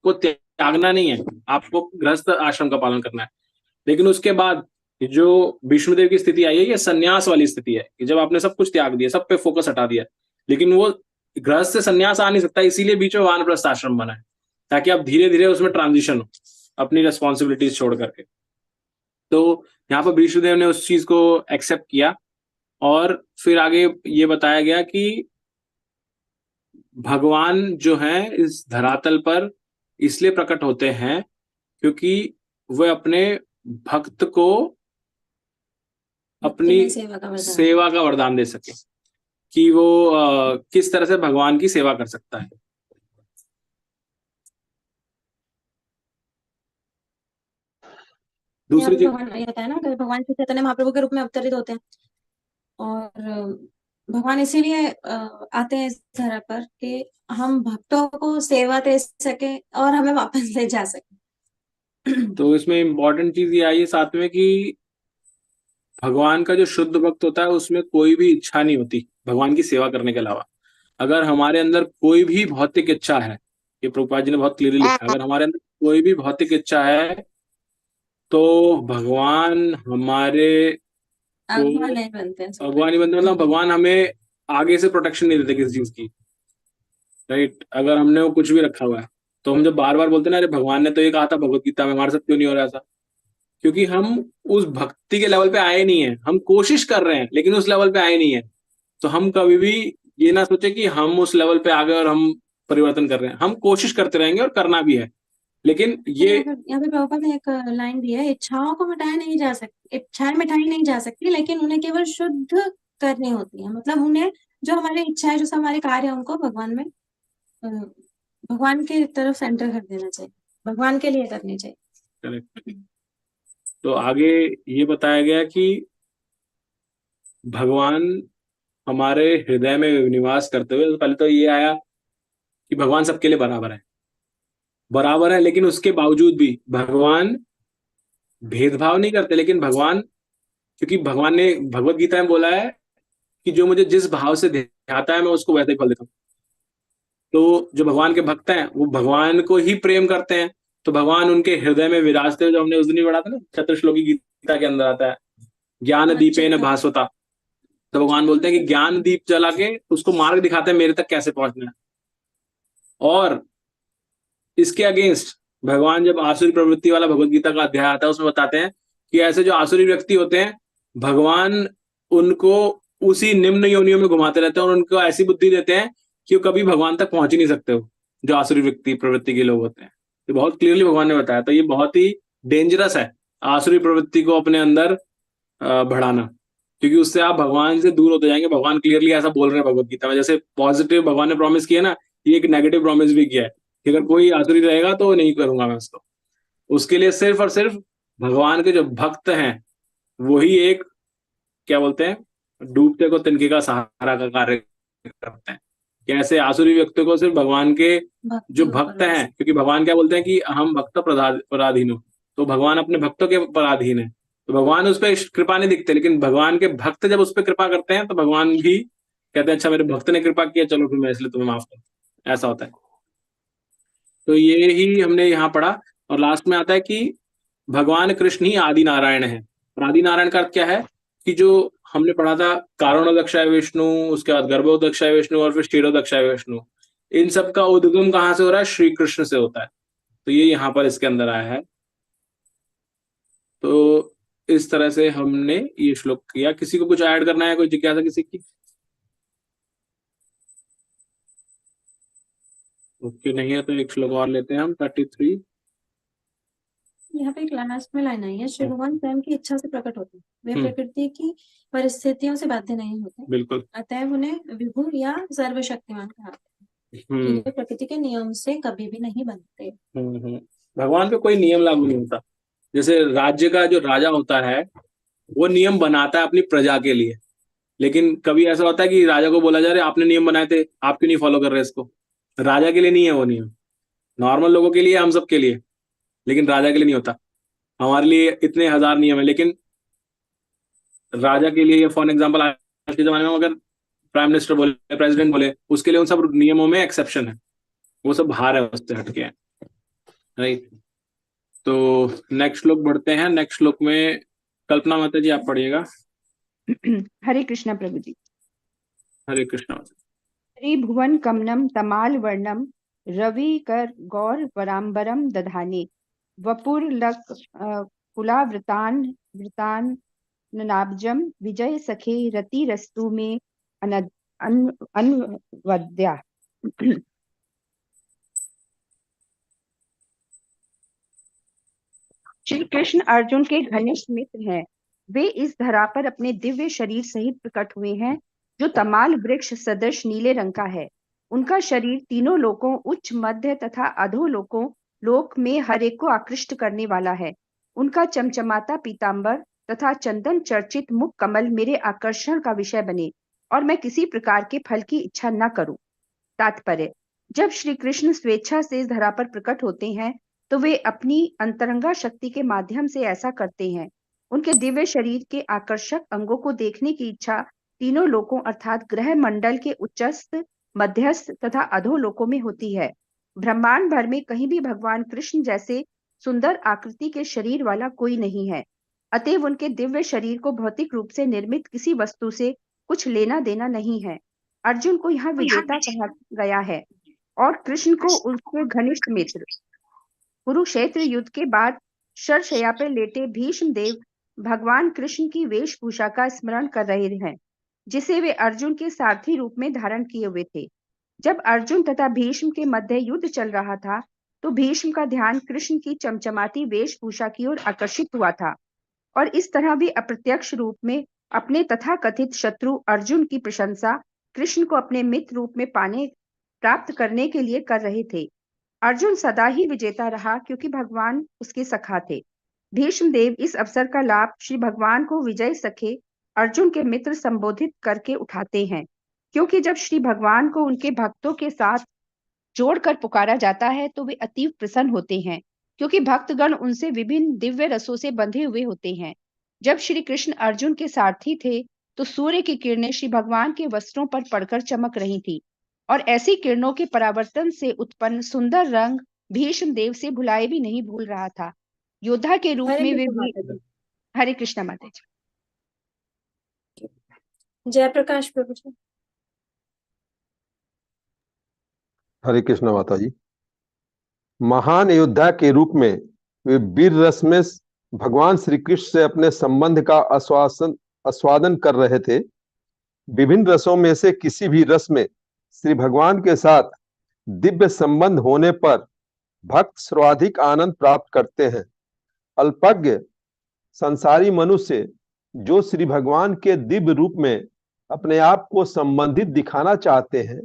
को त्यागना नहीं है, आपको गृहस्थ आश्रम का पालन करना है। लेकिन उसके बाद जो भीष्मदेव की स्थिति आई है, ये संन्यास वाली स्थिति है कि जब आपने सब कुछ त्याग दिया, सब पे फोकस हटा दिया, लेकिन वो गृहस्थ से संन्यास आ नहीं सकता, इसीलिए बीच में वानप्रस्थ आश्रम बना है, ताकि आप धीरे धीरे उसमें ट्रांजिशन हो अपनी रेस्पॉन्सिबिलिटीज छोड़ करके। तो यहाँ पर भीष्मदेव ने उस चीज को एक्सेप्ट किया, और फिर आगे ये बताया गया कि भगवान जो है इस धरातल पर इसलिए प्रकट होते हैं क्योंकि वे अपने भक्त को अपनी सेवा का वरदान दे सके, कि वो किस तरह से भगवान की सेवा कर सकता है। दूसरी चीज भगवान ये बताया ना कि भगवान श्री चैतन्य महाप्रभु के रूप में अवतरित होते हैं, और भगवान इसीलिए आते हैं इस धरा पर कि हम भक्तों को सेवा दे सके और हमें वापस ले जा सके। तो इसमें इम्पोर्टेंट चीज ये आई है साथ में कि भगवान का जो शुद्ध भक्त होता है उसमें कोई भी इच्छा नहीं होती भगवान की सेवा करने के अलावा। अगर हमारे अंदर कोई भी भौतिक इच्छा है, ये प्रभुपाद जी ने बहुत क्लियरली लिखा है, अगर हमारे अंदर कोई भी भौतिक इच्छा है तो भगवान हमारे भगवान नहीं बनते, मतलब भगवान हमें आगे से प्रोटेक्शन नहीं देते किसी चीज की, राइट। अगर हमने वो कुछ भी रखा हुआ है तो हम जब बार बार बोलते हैं ना, अरे भगवान ने तो ये कहा था भगवत गीता में, हमारे साथ क्यों नहीं हो रहा ऐसा? क्योंकि हम उस भक्ति के लेवल पे आए नहीं है, हम कोशिश कर रहे हैं लेकिन उस लेवल पे आए नहीं है। तो हम कभी भी ये ना सोचे कि हम उस लेवल पे आ गए और हम परिवर्तन कर रहे हैं, हम कोशिश करते रहेंगे और करना भी है। लेकिन ये यहाँ पे प्रभुपाद ने एक लाइन दी है, इच्छाओं को मिटाया नहीं जा सकती, इच्छाएं मिटाई नहीं जा सकती, लेकिन उन्हें केवल शुद्ध करनी होती है। मतलब उन्हें जो हमारी इच्छाएं, जो हमारे कार्य, उनको भगवान में भगवान की तरफ सेंटर कर देना चाहिए, भगवान के लिए करनी चाहिए। करेक्ट। तो आगे ये बताया गया कि भगवान हमारे हृदय में निवास करते हुए, तो पहले तो ये आया कि भगवान सबके लिए बराबर है, लेकिन उसके बावजूद भी भगवान भेदभाव नहीं करते। लेकिन भगवान, क्योंकि भगवान ने भगवत गीता में बोला है कि जो मुझे जिस भाव से ध्याता है मैं उसको वैसे ही फल देता हूँ। तो जो भगवान के भक्त हैं वो भगवान को ही प्रेम करते हैं, तो भगवान उनके हृदय में विराजते हैं। जो हमने उस दिन ही पढ़ा था ना, चतुर्श्लोकी गीता के अंदर आता है, ज्ञान दीपेन भास्वता। तो भगवान बोलते हैं कि ज्ञान दीप जला के उसको मार्ग दिखाते हैं मेरे तक कैसे पहुंचना है। और इसके अगेंस्ट भगवान जब आसुरी प्रवृत्ति वाला भगवत गीता का अध्याय आता है उसमें बताते हैं कि ऐसे जो आसुरी व्यक्ति होते हैं भगवान उनको उसी निम्न योनियों में घुमाते रहते हैं और उनको ऐसी बुद्धि देते हैं कि वो कभी भगवान तक पहुंच ही नहीं सकते हो, जो आसुरी व्यक्ति प्रवृत्ति के लोग होते हैं। ये बहुत क्लियरली भगवान ने बताया। तो ये बहुत ही डेंजरस है आसुरी प्रवृत्ति को अपने अंदर बढ़ाना, क्योंकि उससे आप भगवान से दूर होते जाएंगे। भगवान क्लियरली ऐसा बोल रहे हैं भगवत गीता में। जैसे पॉजिटिव भगवान ने प्रॉमिस किया ना, ये एक नेगेटिव प्रॉमिस भी किया है कि अगर कोई आसुरी रहेगा तो नहीं करूंगा मैं उसको। उसके लिए सिर्फ और सिर्फ भगवान के जो भक्त हैं वही एक, क्या बोलते हैं, डूबते को तिनके का सहारा का कार्य करते हैं। कैसे आसुरी व्यक्ति को सिर्फ भगवान के जो भक्त हैं, क्योंकि भगवान क्या बोलते हैं कि हम भक्त पराधीन हो, तो भगवान अपने भक्तों के पराधीन है। तो भगवान उस पर कृपा नहीं दिखते, लेकिन भगवान के भक्त जब उस पर कृपा करते हैं तो भगवान भी कहते हैं अच्छा मेरे भक्त ने कृपा किया, चलो फिर मैं इसलिए तुम्हें माफ करूं। ऐसा होता है। तो ये ही हमने यहाँ पढ़ा। और लास्ट में आता है कि भगवान कृष्ण ही आदि नारायण है। और आदि नारायण का अर्थ क्या है कि जो हमने पढ़ा था कारणोदक्षाय विष्णु, उसके बाद गर्भोदक्षाय विष्णु और फिर क्षीरोदक्षाय विष्णु, इन सब का उद्गम कहाँ से हो रहा है? श्री कृष्ण से होता है। तो ये यहाँ पर इसके अंदर आया है। तो इस तरह से हमने ये श्लोक किया। किसी को कुछ ऐड करना है, कोई जिज्ञासा किसी की? ओके, नहीं है तो एक श्लोक और लेते हैं हम, 33। यहाँ पे एक लास्ट में लाइन आई है, श्री भगवान स्वयं की इच्छा से प्रकट होते हैं, वे प्रकृति की परिस्थितियों से बाध्य नहीं होते। बिल्कुल। अतएव उन्हें विभु या सर्वशक्तिमान कहते हैं। ये प्रकृति के नियम से कभी भी नहीं बनते। भगवान पे कोई नियम लागू नहीं होता। जैसे राज्य का जो राजा होता है वो नियम बनाता है अपनी प्रजा के लिए, लेकिन कभी ऐसा होता है कि राजा को बोला जा रहा है आपने नियम बनाए थे, आप क्यों नहीं फॉलो कर रहे इसको? राजा के लिए नहीं है वो नियम, नॉर्मल लोगों के लिए, हम सब के लिए, लेकिन राजा के लिए नहीं होता। हमारे लिए इतने हजार नियम है, लेकिन राजा के लिए, फॉर एग्जाम्पल आज के जमाने में अगर प्राइम मिनिस्टर बोले, प्रेसिडेंट बोले, उसके लिए उन सब नियमों में एक्सेप्शन है, वो सब बाहर है, उससे हटके हैं। राइट। तो नेक्स्ट श्लोक बढ़ते हैं। नेक्स्ट श्लोक में कल्पना माता जी आप पढ़िएगा। हरे कृष्णा प्रभु जी। हरे कृष्णा। त्रिभुवन कमनम तमाल वर्णम रवि कर गौर वरांबरम दधाने वपुर लक कुलावृतान नाब्जम विजय सखे रति रस्तु में अनवद्या। श्री कृष्ण अर्जुन के घनिष्ठ मित्र हैं। वे इस धरा पर अपने दिव्य शरीर सहित प्रकट हुए हैं, जो तमाल वृक्ष सदृश नीले रंग का है। उनका शरीर तीनों लोकों, उच्च, मध्य तथा अधोलोकों लोक में हर एक को आकृष्ट करने वाला है। उनका चमचमाता पीतांबर तथा चंदन चर्चित मुख कमल मेरे आकर्षण का विषय बने और मैं किसी प्रकार के फल की इच्छा न करूं। तात्पर्य: जब श्री कृष्ण स्वेच्छा से इस धरा पर प्रकट होते हैं तो वे अपनी अंतरंगा शक्ति के माध्यम से ऐसा करते हैं। उनके दिव्य शरीर के आकर्षक अंगों को देखने की इच्छा तीनों लोकों अर्थात ग्रह मंडल के उच्चस्थ, मध्यस्थ तथा अधोलोकों में होती है। ब्रह्मांड भर में कहीं भी भगवान कृष्ण जैसे सुंदर आकृति के शरीर वाला कोई नहीं है। अतएव उनके दिव्य शरीर को भौतिक रूप से निर्मित किसी वस्तु से कुछ लेना देना नहीं है। अर्जुन को यहाँ विजेता कहा गया है और कृष्ण को उसके घनिष्ठ मित्र। कुरुक्षेत्र युद्ध के बाद शरशय्या पर लेटे भीष्म देव भगवान कृष्ण की वेशभूषा का स्मरण कर रहे हैं, जिसे वे अर्जुन के सारथी रूप में धारण किए हुए थे। जब अर्जुन तथा भीष्म के मध्य युद्ध चल रहा था तो भीष्म का ध्यान कृष्ण की चमचमाती वेशभूषा की ओर आकर्षित हुआ था और इस तरह वे अप्रत्यक्ष रूप में अपने तथाकथित शत्रु अर्जुन की प्रशंसा कृष्ण को अपने मित्र रूप में प्राप्त करने के लिए कर रहे थे। अर्जुन सदा ही विजेता रहा क्योंकि भगवान उसके सखा थे। भीष्म देव इस अवसर का लाभ श्री भगवान को विजय सखे अर्जुन के मित्र संबोधित करके उठाते हैं, क्योंकि जब श्री भगवान को उनके भक्तों के साथ जोड़कर पुकारा जाता है तो वे अतीव प्रसन्न होते हैं, क्योंकि भक्तगण उनसे विभिन्न दिव्य रसों से बंधे हुए होते हैं। जब श्री कृष्ण अर्जुन के सारथी थे तो सूर्य की किरणें श्री भगवान के वस्त्रों पर पड़कर चमक रही थी और ऐसी किरणों के परावर्तन से उत्पन्न सुंदर रंग भीष्म देव से भुलाए भी नहीं भूल रहा था। योद्धा के रूप में वे हरे कृष्णा माता जी। जयप्रकाश प्रभु जी। हरे कृष्णा माता जी। महान योद्धा के रूप में वे वीर रस में भगवान श्री कृष्ण से अपने संबंध का आस्वादन कर रहे थे। विभिन्न रसों में से किसी भी रस में श्री भगवान के साथ दिव्य संबंध होने पर भक्त सर्वाधिक आनंद प्राप्त करते हैं। अल्पज्ञ संसारी मनुष्य जो श्री भगवान के दिव्य रूप में अपने आप को संबंधित दिखाना चाहते हैं,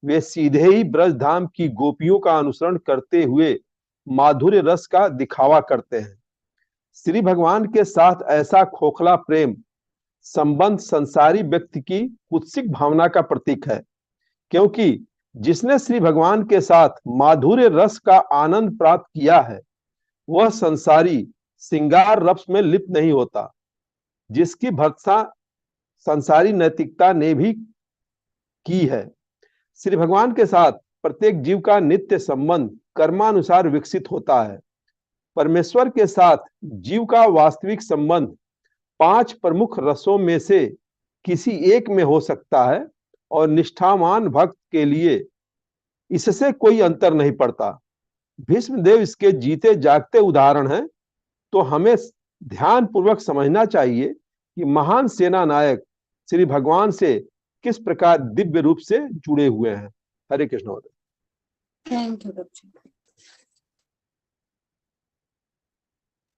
वे सीधे ही ब्रज धाम की गोपियों का अनुसरण करते हुए माधुर्य रस का दिखावा करते हैं। श्री भगवान के साथ ऐसा खोखला प्रेम संबंध संसारी व्यक्ति की कुत्सिक भावना का प्रतीक है, क्योंकि जिसने श्री भगवान के साथ माधुर्य रस का आनंद प्राप्त किया है वह संसारी श्रृंगार रस में लिप्त नहीं होता, जिसकी भर्त्सना संसारी नैतिकता ने भी की है। श्री भगवान के साथ प्रत्येक जीव का नित्य संबंध कर्मानुसार विकसित होता है। परमेश्वर के साथ जीव का वास्तविक संबंध 5 प्रमुख रसों में से किसी एक में हो सकता है और निष्ठावान भक्त के लिए इससे कोई अंतर नहीं पड़ता। भीष्म देव इसके जीते जागते उदाहरण हैं, तो हमें ध्यान पूर्वक समझना चाहिए कि महान सेना नायक श्री भगवान से किस प्रकार दिव्य रूप से जुड़े हुए हैं। हरे कृष्ण। Thank you.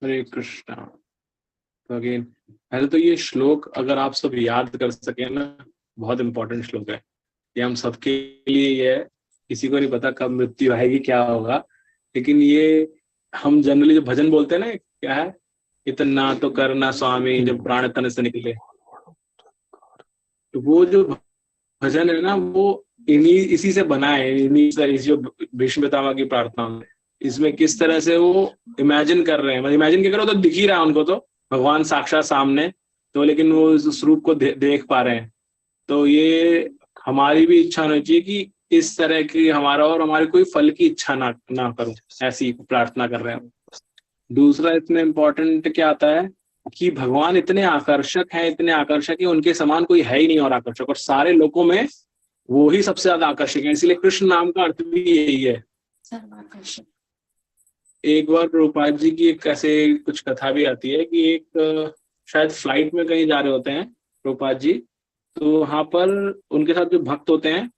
हरे कृष्णा। तो अगेन पहले तो ये श्लोक अगर आप सब याद कर सके ना, बहुत इंपॉर्टेंट श्लोक है ये हम सबके लिए। ये किसी को नहीं पता कब मृत्यु आएगी, क्या होगा, लेकिन ये हम जनरली जो भजन बोलते हैं ना, क्या है, इतना तो करना स्वामी जब प्राण तन से निकले, तो वो जो भजन है ना वो इसी से बना है, इन्हीं जो भीष्म पितामह की प्रार्थना, इसमें किस तरह से वो इमेजिन कर रहे हैं। मतलब इमेजिन क्या करो तो दिख ही रहा है उनको, तो भगवान साक्षात सामने, तो लेकिन वो उस रूप को देख पा रहे हैं। तो ये हमारी भी इच्छा होनी चाहिए कि इस तरह की हमारा और हमारी कोई फल की इच्छा ना करूं, ऐसी प्रार्थना कर रहे हैं। दूसरा इसमें इम्पोर्टेंट क्या आता है कि भगवान इतने आकर्षक हैं, इतने आकर्षक है, उनके समान कोई है ही नहीं और आकर्षक, और सारे लोगों में वो ही सबसे ज्यादा आकर्षक है। इसलिए कृष्ण नाम का अर्थ भी यही है, सर्वाकर्षक। एक बार प्रभुपाद जी की एक ऐसे कुछ कथा भी आती है कि एक शायद फ्लाइट में कहीं जा रहे होते हैं प्रभुपाद जी, तो वहां पर उनके साथ जो भक्त होते हैं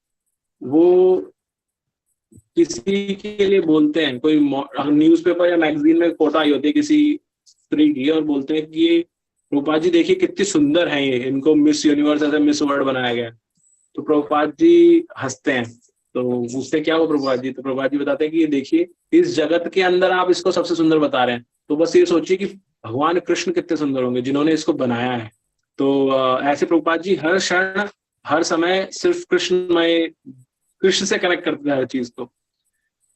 वो किसी के लिए बोलते हैं, कोई न्यूज़पेपर या मैगजीन में फोटो आई होती है किसी स्त्री की, और बोलते हैं कि प्रभुपाद जी देखिए कितनी सुंदर है ये, इनको मिस यूनिवर्स ऐसे मिस वर्ल्ड बनाया गया। तो प्रभुपाद जी हंसते हैं, तो उससे क्या हो प्रभुपाद जी, तो प्रभुपाद जी बताते हैं कि ये देखिए इस जगत के अंदर आप इसको सबसे सुंदर बता रहे हैं, तो बस ये सोचिए कि भगवान कृष्ण कितने सुंदर होंगे जिन्होंने इसको बनाया है। तो ऐसे प्रभुपाद जी हर क्षण हर समय सिर्फ कृष्ण से कनेक्ट करते हैं हर चीज को,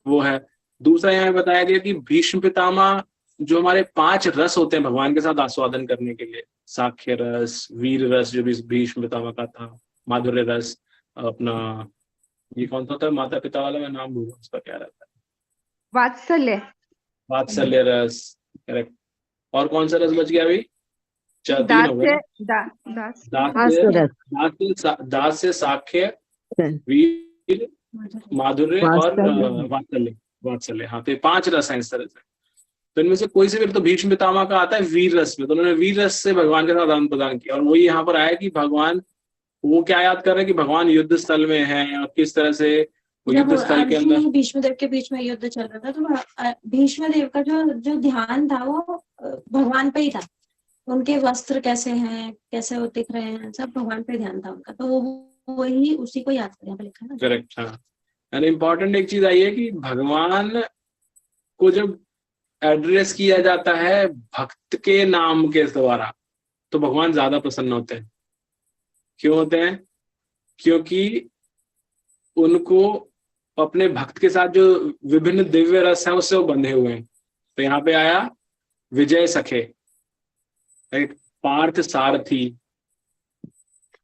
वो है। दूसरा यहाँ बताया गया कि भीष्म पितामह जो हमारे 5 रस होते हैं भगवान के साथ आस्वादन करने के लिए, साख्य रस, वीर रस जो भी भीष्म पितामह का था, माधुर्य रस, अपना ये कौन सा था माता पिता वाला, मैं नाम भूल उसका क्या रहता है, वात्सल्य रस, करेक्ट। और कौन सा रस बच गया अभी? 3 हो गए। दास से साख्य, वीर, माधुर्य और वात्सल्य। हाँ, तो ये 5 रस हैं इस तरह से। तो इनमें से कोई से भी, तो भीष्म पितामह का आता है वीर रस में, तो उन्होंने वीर रस से भगवान के साथ आदान प्रदान किया, और वही यहाँ पर आया कि भगवान वो क्या याद कर रहे हैं कि भगवान युद्ध स्थल में हैं, और किस तरह से वो युद्ध स्थल के अंदर भीष्मदेव के बीच में युद्ध चल रहा था, तो भीष्मदेव का जो ध्यान था वो भगवान पे ही था, उनके वस्त्र कैसे हैं, कैसे वो दिख रहे हैं, सब भगवान पे ध्यान था उनका, तो वो वही उसी को याद करने पे लिखा है ना। करेक्ट, हाँ। एंड इम्पोर्टेंट एक चीज आई है कि भगवान को जब एड्रेस किया जाता है भक्त के नाम के द्वारा, तो भगवान ज्यादा प्रसन्न होते हैं। क्यों होते हैं? क्योंकि उनको अपने भक्त के साथ जो विभिन्न दिव्य रस है उससे वो बंधे हुए हैं। तो यहाँ पे आया विजय सखे, राइट, पार्थ सारथी,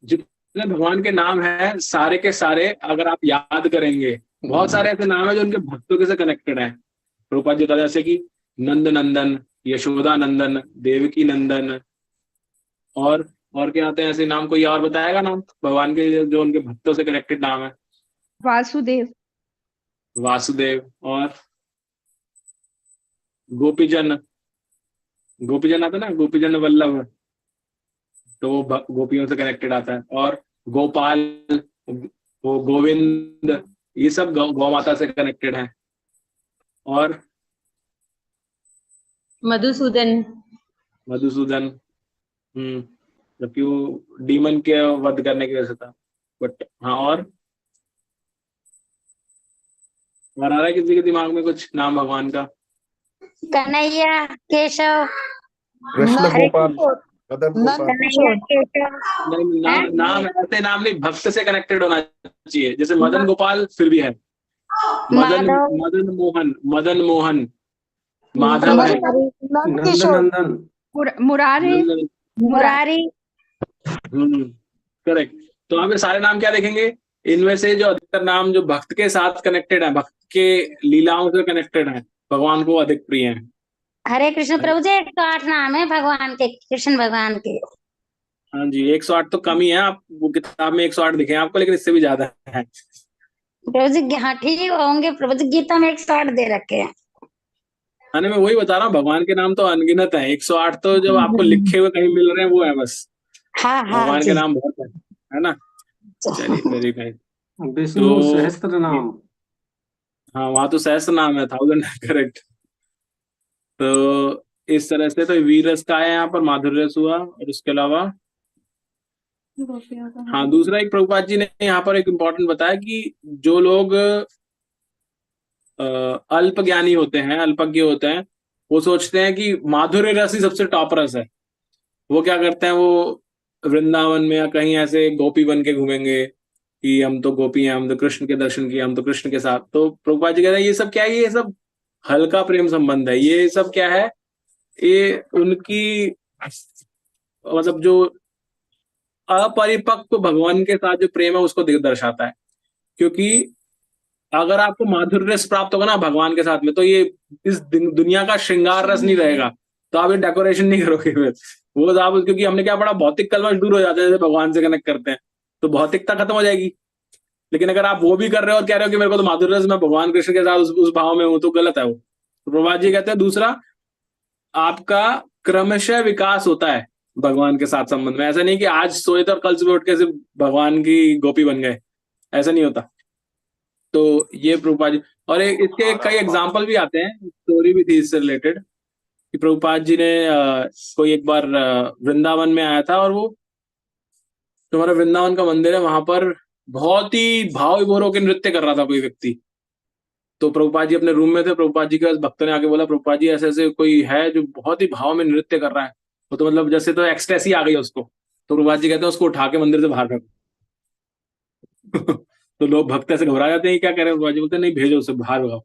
जितने भगवान के नाम है सारे के सारे अगर आप याद करेंगे, बहुत सारे ऐसे नाम है जो उनके भक्तों के से कनेक्टेड है। रूपा जी जैसे कि नंद नंदन, यशोदा नंदन, देवकी नंदन, और क्या आते हैं ऐसे नाम? कोई और बताएगा नाम भगवान के जो उनके भक्तों से कनेक्टेड नाम है? वासुदेव और गोपीजन आता ना, गोपीजन वल्लभ, तो वो गोपियों से कनेक्टेड आता है। और गोपाल, वो गोविंद, ये सब गौ माता से कनेक्टेड है। और मधुसूदन, जबकि वो डीमन के वध करने की वजह से था, बट हाँ। और आ रहा है किसी के दिमाग में कुछ नाम भगवान का? कन्हैया, केशव, कृष्ण गोपाल, नाम ऐसे नाम नहीं, भक्त से कनेक्टेड होना चाहिए। जैसे मदन गोपाल फिर भी है, मदन मोहन, माधव है, नंदन, मुरारी। करेक्ट। तो यहाँ पे सारे नाम क्या देखेंगे? इनमें से जो अधिकतर नाम जो भक्त के साथ कनेक्टेड है, भक्त के लीलाओं से कनेक्टेड है, भगवान को अधिक प्रिय है। हरे कृष्ण प्रभु जी, 108 नाम है भगवान के, कृष्ण भगवान के। हाँ जी, 108 तो कम ही है, आप वो किताब में 108 दिखे आपको, लेकिन इससे भी ज्यादा है प्रभु जी। हाँ ठीक होंगे प्रभु जी, गीता में 108 दे रखे हैं। हाँ, मैं वही बता रहा हूँ, भगवान के नाम तो अनगिनत है, 108 तो जब आपको लिखे हुए कहीं मिल रहे हैं वो है बस। हाँ भगवान के नाम बहुत है ना। चलिए, वेरी नाइस। विष्णु सहस्त्र नाम, हाँ, वहां तो सहस्त्र नाम है, 1000, करेक्ट। तो इस तरह से तो वीरस का है यहाँ पर, माधुर्य रस हुआ, और उसके अलावा हाँ, दूसरा एक प्रभुपाद जी ने यहाँ पर एक इम्पोर्टेंट बताया कि जो लोग अल्प ज्ञानी होते हैं, अल्पज्ञ होते हैं, वो सोचते हैं कि माधुर्य रस ही सबसे टॉप रस है। वो क्या करते हैं, वो वृंदावन में या कहीं ऐसे गोपी बन के घूमेंगे कि हम तो गोपी हैं, हम तो कृष्ण के दर्शन किए, हम तो कृष्ण के साथ। तो प्रभुपाद जी कहते हैं ये सब क्या है? ये सब हल्का प्रेम संबंध है। ये सब क्या है? ये उनकी मतलब जो अपरिपक्व भगवान के साथ जो प्रेम है उसको दर्शाता है। क्योंकि अगर आपको माधुर्य रस प्राप्त होगा ना भगवान के साथ में, तो ये इस दुनिया का श्रृंगार रस नहीं रहेगा, तो आप ये डेकोरेशन नहीं करोगे फिर। वो आप, क्योंकि हमने क्या पढ़ा, भौतिक कलमश दूर हो जाता है जैसे भगवान से कनेक्ट करते हैं, तो भौतिकता खत्म हो जाएगी। लेकिन अगर आप वो भी कर रहे हो और कह रहे हो कि मेरे को तो माधुर्य रस, मैं भगवान कृष्ण के साथ उस भाव में हूं, तो गलत है वो। तो प्रभुपाद जी कहते हैं दूसरा, आपका क्रमशः विकास होता है भगवान के साथ संबंध में। ऐसा नहीं कि आज सोए थे और कल सुबह उठ के सिर्फ भगवान की गोपी बन गए, ऐसा नहीं होता। तो ये प्रभुपाद जी, और इसके कई एग्जाम्पल भी आते हैं, स्टोरी भी थी इससे रिलेटेड, कि प्रभुपाद जी ने कोई एक बार वृंदावन में आया था, और वो तुम्हारा वृंदावन का मंदिर है, वहां पर बहुत ही भाव विभोर होकर नृत्य कर रहा था कोई व्यक्ति। तो प्रभुपाद जी अपने रूम में थे, प्रभुपाद जी के पास भक्तों ने आके बोला, प्रभुपाद जी ऐसे ऐसे कोई है जो बहुत ही भाव में नृत्य कर रहा है, वो तो मतलब जैसे तो एक्सटेसी आ गई उसको। तो प्रभुपाद जी कहते हैं उसको उठा के मंदिर से बाहर फेंको। तो लोग भक्त ऐसे घबरा जाते हैं, क्या कह रहे हैं, प्रभुपाद जी बोलते हैं नहीं, भेजो उसे बाहर भगाओ।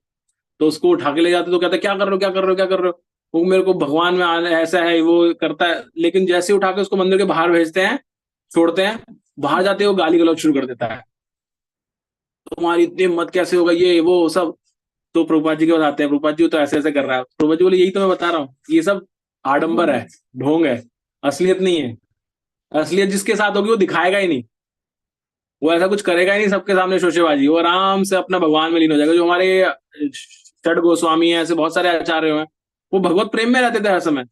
तो उसको उठा के ले जाते, तो कहते हैं क्या कर रहे हो, क्या कर रहे हो, क्या कर रहे हो, वो मेरे को भगवान में आना ऐसा है, वो करता है। लेकिन जैसे उठा के उसको मंदिर के बाहर भेजते हैं, छोड़ते हैं, बाहर जाते ही वो गाली गलौज शुरू कर देता है, तुम्हारी इतनी हिम्मत कैसे होगा, ये वो सब। तो प्रभुपाद जी के बताते हैं, प्रभुपाद जी तो ऐसे ऐसे कर रहा है। प्रभुपाद जी बोले यही तो मैं बता रहा हूँ, ये सब आडंबर है, ढोंग है, असलियत नहीं है। असलियत जिसके साथ होगी वो दिखाएगा ही नहीं, वो ऐसा कुछ करेगा ही नहीं सबके सामने शोशेबाजी, वो आराम से अपना भगवान में लीन हो जाएगा। जो हमारे षड गोस्वामी हैं, ऐसे बहुत सारे आचार्य हैं, वो भगवत प्रेम में रहते थे हर समय,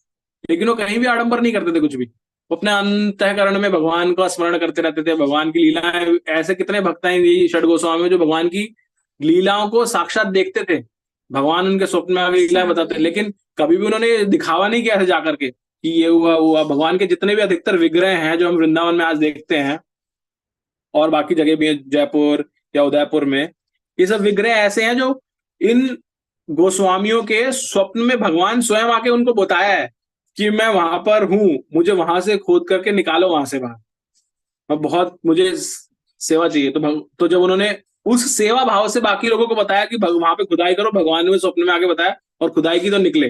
लेकिन वो कहीं भी आडंबर नहीं करते थे कुछ भी। वो अपने अंतःकरण में भगवान का स्मरण करते रहते थे, भगवान की लीलाएं। ऐसे कितने भक्त हैं षड गोस्वामी में जो भगवान की लीलाओं को साक्षात देखते थे, भगवान उनके स्वप्न में आगे लीलाएं बताते थे, लेकिन कभी भी उन्होंने दिखावा नहीं किया ऐसे जाकर के कि ये हुआ हुआ। भगवान के जितने भी अधिकतर विग्रह हैं जो हम वृंदावन में आज देखते हैं, और बाकी जगह भी जयपुर या उदयपुर में, ये सब विग्रह ऐसे हैं जो इन गोस्वामियों के स्वप्न में भगवान स्वयं आके उनको बताया है कि मैं वहां पर हूं, मुझे वहां से खोद करके निकालो वहां से बाहर, मैं बहुत, मुझे सेवा चाहिए। तो जब उन्होंने उस सेवा भाव से बाकी लोगों को बताया कि वहां पे खुदाई करो, भगवान ने स्वप्न में आके बताया और खुदाई की तो निकले।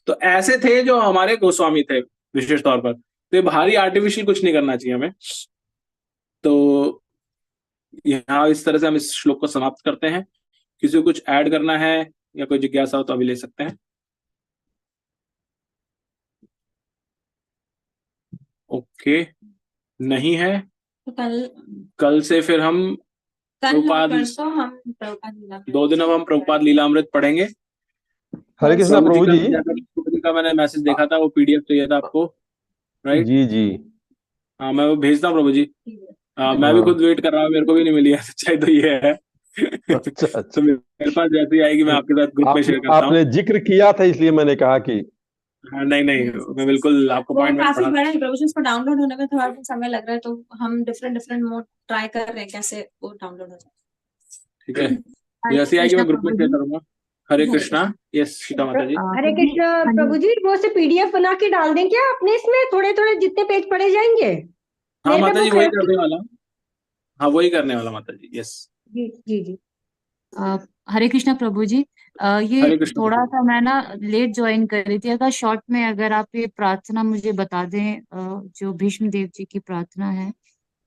तो ऐसे थे जो हमारे गोस्वामी थे विशेष तौर पर। तो ये भारी आर्टिफिशियल कुछ नहीं करना चाहिए हमें। तो यहाँ इस तरह से हम इस श्लोक को समाप्त करते हैं। किसी को कुछ ऐड करना है या कोई जिज्ञासा हो तो अभी ले सकते हैं। ओके, नहीं है तो कल से फिर हम प्रभुपाद, परसों हम प्रभुपाद लीला 2 दिन अब हम प्रभुपाद लीलामृत पढ़ेंगे। हरे कृष्णा प्रभु जी। का मैंने मैसेज देखा था, वो पीडीएफ चाहिए था आपको, राइट? जी जी, हाँ, मैं वो भेजता हूँ प्रभु जी। मैं भी खुद वेट कर रहा हूँ, मेरे को भी नहीं मिली है, सच्चाई तो ये है। अच्छा तो मेरे पास जैसे ही आएगी मैं आपके साथ ग्रुप में शेयर करता हूँ। आपने जिक्र किया था इसलिए मैंने कहा कि हाँ, नहीं मैं बिल्कुल आपको वो पॉइंट में काफी पढ़ा। बड़ा है प्रभु जी, उसको डाउनलोड होने में थोड़ा समय लग रहा है, तो हम डिफरेंट मोड ट्राई कर रहे हैं कैसे वो डाउनलोड हो जाए। ठीक है, जैसे आएगी मैं ग्रुप में शेयर करूंगा। हरे कृष्णा। यस सीता माता जी। हरे कृष्ण प्रभु जी, वो से पीडीएफ बना के डाल दें क्या अपने इसमें, थोड़े थोड़े जितने पेज पढ़े जाएंगे? हाँ मेरे पे माता जी वो वही करने वाला, हाँ वही करने वाला माता जी। यस जी जी जी। हरे कृष्णा प्रभु जी, ये हरे कृष्ण थोड़ा प्रभु। सा मैं ना लेट ज्वाइन कर रही थी, अगर शॉर्ट में अगर आप ये प्रार्थना मुझे बता दें, जो भीष्म देव जी की प्रार्थना है।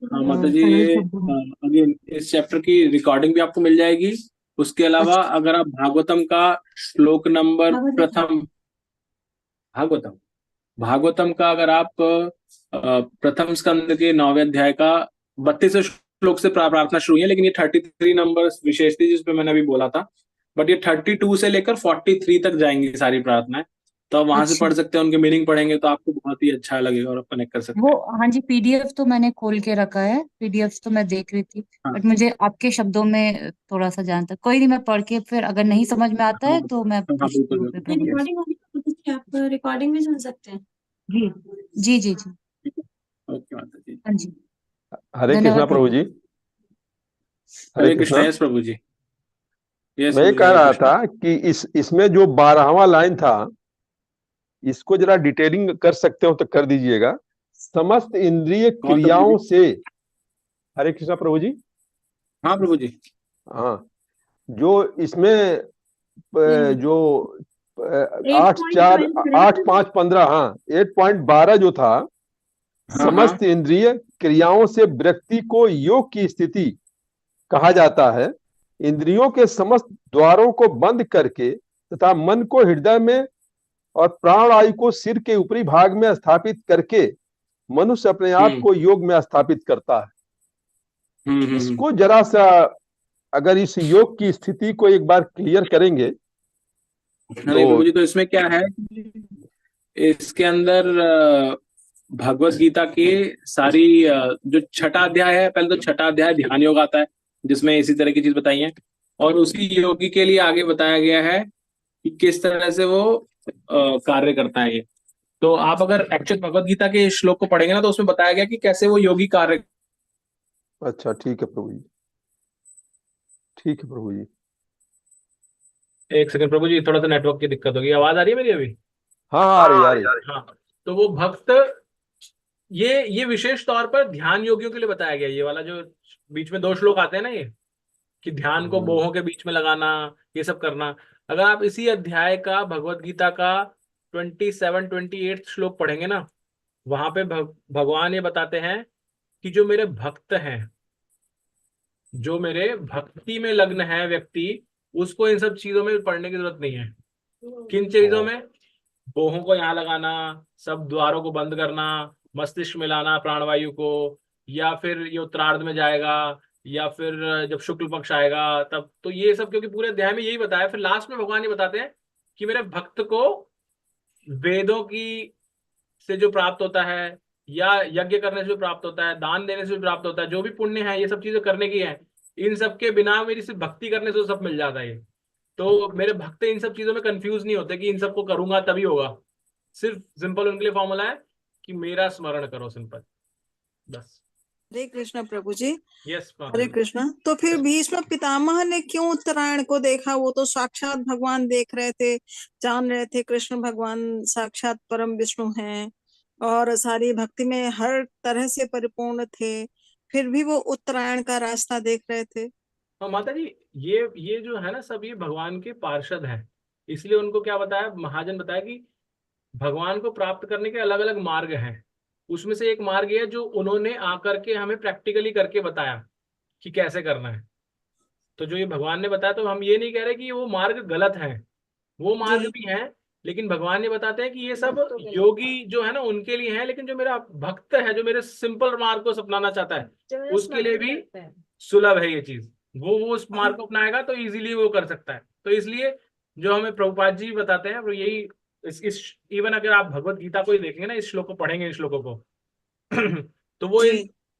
हाँ माता जी, सरल ये शब्दों में। अगेन इस चैप्टर की रिकॉर्डिंग भी आपको मिल जाएगी। उसके अलावा अच्छा। अगर आप भागवतम का श्लोक नंबर भागवतम का अगर आप प्रथम स्कंद के 9वें अध्याय का 32वें श्लोक से प्रार्थना शुरू है, लेकिन ये 33 नंबर विशेष थी जिसपे मैंने अभी बोला था, बट ये 32 से लेकर 43 तक जाएंगी सारी प्रार्थनाएं। तो आप वहां से अच्छा। पढ़ सकते हैं, उनके मीनिंग पढ़ेंगे तो आपको बहुत ही अच्छा लगेगा और आप कनेक्ट कर सकते वो हैं। हाँ जी, पीडीएफ तो मैंने खोल के रखा है, पीडीएफ तो मैं देख रही थी, हाँ बट मुझे आपके शब्दों में थोड़ा सा जानता, कोई नहीं, मैं पढ़ के फिर अगर नहीं समझ में आता है तो मैं हाँ पूछती बिल्कुल हूँ फिर बिल्कुल। प्रभु जी। रिकॉर्डिंग होगी, आप रिकॉर्डिंग भी सुन सकते हैं। जी जी जी जी। ओके माता जी। हाँ जी, हरे कृष्णा धन्यवाद प्रभु जी। हरे कृष्णा। यस प्रभु जी। यस मैं ये प्रभु जी, कह हरे रहा कृष्णा। था कि इसमें जो 12वां लाइन था, इसको जरा डिटेलिंग कर सकते हो तो कर दीजिएगा। समस्त इंद्रिय कौन सा क्रियाओं प्रभु जी? से, हरे कृष्णा प्रभु जी। हाँ प्रभु जी। हाँ, जो इसमें जो 8.4 8 5 15, हाँ 8.12 जो था, हाँ समस्त इंद्रिय क्रियाओं से व्यक्ति को योग की स्थिति कहा जाता है। इंद्रियों के समस्त द्वारों को बंद करके तथा मन को हृदय में और प्राण आयु को सिर के ऊपरी भाग में स्थापित करके मनुष्य अपने आप को योग में स्थापित करता है। इसको जरा सा अगर इस योग की स्थिति को एक बार क्लियर करेंगे अरे प्रभु जी, तो इसमें क्या है, इसके अंदर भगवत गीता की सारी जो छठा अध्याय है, पहले तो छठा अध्याय ध्यान योग आता है जिसमें इसी तरह की चीज बताई है, और उसी योगी के लिए आगे बताया गया है कि किस तरह से वो कार्य करता है ये। तो आप अगर एक्चुअल भगवत गीता के श्लोक को पढ़ेंगे ना, तो उसमें बताया गया कि कैसे वो योगी कार्य। अच्छा, ठीक है प्रभु जी, ठीक है प्रभु जी। एक सेकंड प्रभु जी, थोड़ा सा नेटवर्क की दिक्कत होगी। आवाज आ रही है मेरी अभी? हाँ हाँ, आ रही है। हाँ, तो वो भक्त, ये विशेष तौर पर ध्यान योगियों के लिए बताया गया। ये वाला जो बीच में 2 श्लोक आते हैं ना, ये कि ध्यान को बोहों के बीच में लगाना, ये सब करना। अगर आप इसी अध्याय का भगवत गीता का 27-28 श्लोक पढ़ेंगे ना, वहां पे भगवान ये बताते हैं कि जो मेरे भक्त हैं, जो मेरे भक्ति में लग्न है व्यक्ति, उसको इन सब चीजों में पढ़ने की जरूरत नहीं है। किन चीजों में? बोहों को यहाँ लगाना, सब द्वारों को बंद करना, मस्तिष्क में लाना प्राणवायु को, या फिर ये उत्तरार्ध में जाएगा, या फिर जब शुक्ल पक्ष आएगा तब। तो ये सब क्योंकि पूरे अध्याय में यही बताया। फिर लास्ट में भगवान ये बताते हैं कि मेरे भक्त को वेदों की से जो प्राप्त होता है, या यज्ञ करने से जो प्राप्त होता है, दान देने से जो प्राप्त होता है, जो भी पुण्य है, ये सब चीजें करने की है, इन सब के बिना मेरी सिर्फ भक्ति करने से सब मिल जाता है ये। तो मेरे भक्त इन सब चीजों में कंफ्यूज नहीं होते कि इन सबको करूंगा तभी होगा। सिर्फ सिंपल उनके लिए फॉर्मूला है कि मेरा स्मरण करो, सिंपल, बस। हरे कृष्ण प्रभु जी। यस हरे कृष्ण। तो फिर भीष्म पितामह ने क्यों उत्तरायण को देखा? वो तो साक्षात भगवान देख रहे थे, जान रहे थे कृष्ण भगवान साक्षात परम विष्णु हैं और सारी भक्ति में हर तरह से परिपूर्ण थे, फिर भी वो उत्तरायण का रास्ता देख रहे थे। हाँ माता जी, ये जो है ना, सब ये भगवान के पार्षद हैं। इसलिए उनको क्या बताया, महाजन बताया कि भगवान को प्राप्त करने के अलग अलग मार्ग हैं। उसमें से एक मार्ग है जो उन्होंने आकर के हमें प्रैक्टिकली करके बताया कि कैसे करना है। तो जो ये भगवान ने बताया, तो हम ये नहीं कह रहे कि वो मार्ग गलत है, वो मार्ग भी है, लेकिन भगवान ये बताते हैं कि ये सब योगी जो है ना उनके लिए है, लेकिन जो मेरा भक्त है, जो मेरे सिंपल मार्ग को अपनाना चाहता है, उसके लिए भी सुलभ है ये चीज। वो उस मार्ग को अपनाएगा तो इजीली वो कर सकता है। तो इसलिए जो हमें प्रभुपाद जी बताते हैं वो यही, इस इवन अगर आप भगवत गीता को ही देखेंगे ना, इस श्लोक को पढ़ेंगे, इस श्लोकों को तो वो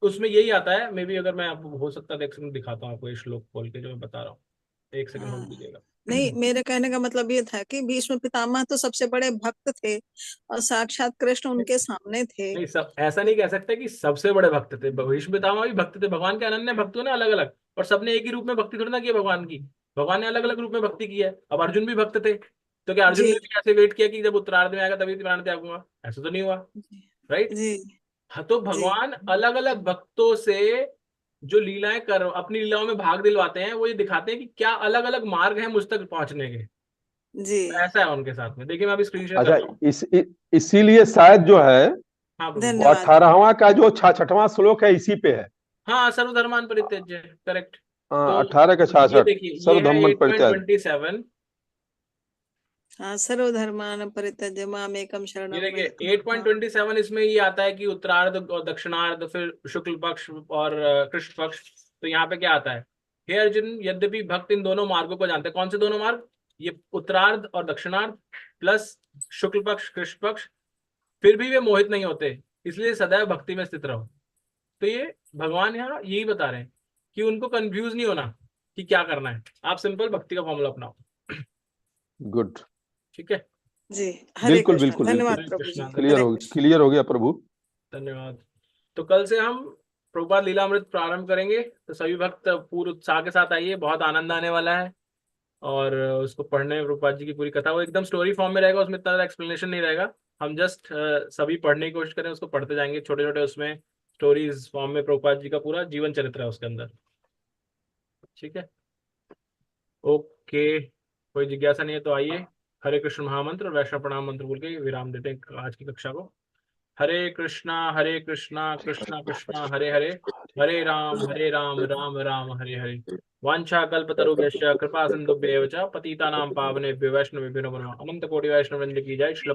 उसमें यही आता है। मे बी अगर मैं आपको हो सकता है दिखाता हूँ आपको, इस श्लोक खोल के जो मैं बता रहा हूँ। एक सेकंड होल्ड कीजिएगा। नहीं, मेरे कहने का मतलब ये था कि भीष्म पितामह तो सबसे बड़े भक्त थे और साक्षात कृष्ण उनके सामने थे। नहीं, सब ऐसा नहीं कह सकते कि सबसे बड़े भक्त थे। भीष्म पितामह भी भक्त थे, भगवान के अनन्य भक्त हुए ना अलग अलग, और सबने एक ही रूप में भक्ति थोड़ी ना की भगवान की। भगवान ने अलग अलग रूप में भक्ति की है। अब अर्जुन भी भक्त थे, तो क्या अर्जुन ने भी ऐसे वेट किया कि जब उत्तरार्ध में आएगा तभी प्राण त्यागूंगा? ऐसा तो नहीं हुआ, राइट? हाँ, तो भगवान अलग अलग भक्तों से जो लीलाएं कर अपनी लीलाओं में भाग दिलवाते हैं, वो ये दिखाते हैं कि क्या अलग अलग मार्ग है मुझ तक पहुंचने के। जी, ऐसा है उनके साथ में। देखिए मैं अभी स्क्रीन शेयर अच्छा, करता हूँ। इसीलिए शायद जो है हाँ, वो 18वां का जो 6वां श्लोक है इसी पे है। हाँ, सर्वधर्मान परित्यज्य, करेक्ट। हाँ, तो 18 का 66 देखिए, ये है सर्वधर्म परित्याग। 8.27। हाँ, सर्वधर्मान परित्यज्य मामेकं ये शरणं देखिए 8.27, इसमें ये आता है कि उत्तरार्ध और दक्षिणार्ध, फिर शुक्ल पक्ष और कृष्ण पक्ष। तो यहाँ पे क्या आता है, हे अर्जुन, यद्यपि भक्त इन दोनों मार्गों को जानते हैं। कौन से दोनों मार्ग? ये उत्तरार्ध और दक्षिणार्ध प्लस शुक्ल पक्ष कृष्ण पक्ष, फिर भी वे मोहित नहीं होते, इसलिए सदैव भक्ति में स्थित रहो। तो ये भगवान यहाँ यही बता रहे हैं कि उनको कंफ्यूज नहीं होना कि क्या करना है, आप सिंपल भक्ति का फॉर्मूला अपनाओ। गुड, ठीक है जी। बिल्कुल बिल्कुल धन्यवाद बिल्कुल, प्रभु जी। क्लियर हो गया प्रभु। धन्यवाद। तो कल से हम प्रभुपाद लीलामृत प्रारंभ करेंगे, तो सभी भक्त पूरे उत्साह के साथ आइए, बहुत आनंद आने वाला है। और उसको पढ़ने में प्रभुपाद जी की पूरी कथा वो एकदम स्टोरी फॉर्म में रहेगा, उसमें इतना ज़्यादा एक्सप्लेनेशन नहीं रहेगा। हम जस्ट सभी पढ़ने की कोशिश करें, उसको पढ़ते जाएंगे छोटे छोटे, उसमें स्टोरीज फॉर्म में प्रभुपाद जी का पूरा जीवन चरित्र है उसके अंदर। ठीक है, ओके, कोई जिज्ञासा नहीं है तो आइए हरे कृष्ण महामंत्र और वैष्णव प्रणाम मंत्र बोल के विराम देते हैं आज की कक्षा को। हरे कृष्णा कृष्णा कृष्णा हरे हरे, हरे राम राम राम हरे हरे। वांछा कल्पतरुभ्यश्च कृपा सिन्धुभ्येव च पतितानां पावनेभ्यो वैष्णवेभ्यो नमो नमः। अनंत कोटि वैष्णव वृंद की जय। श्री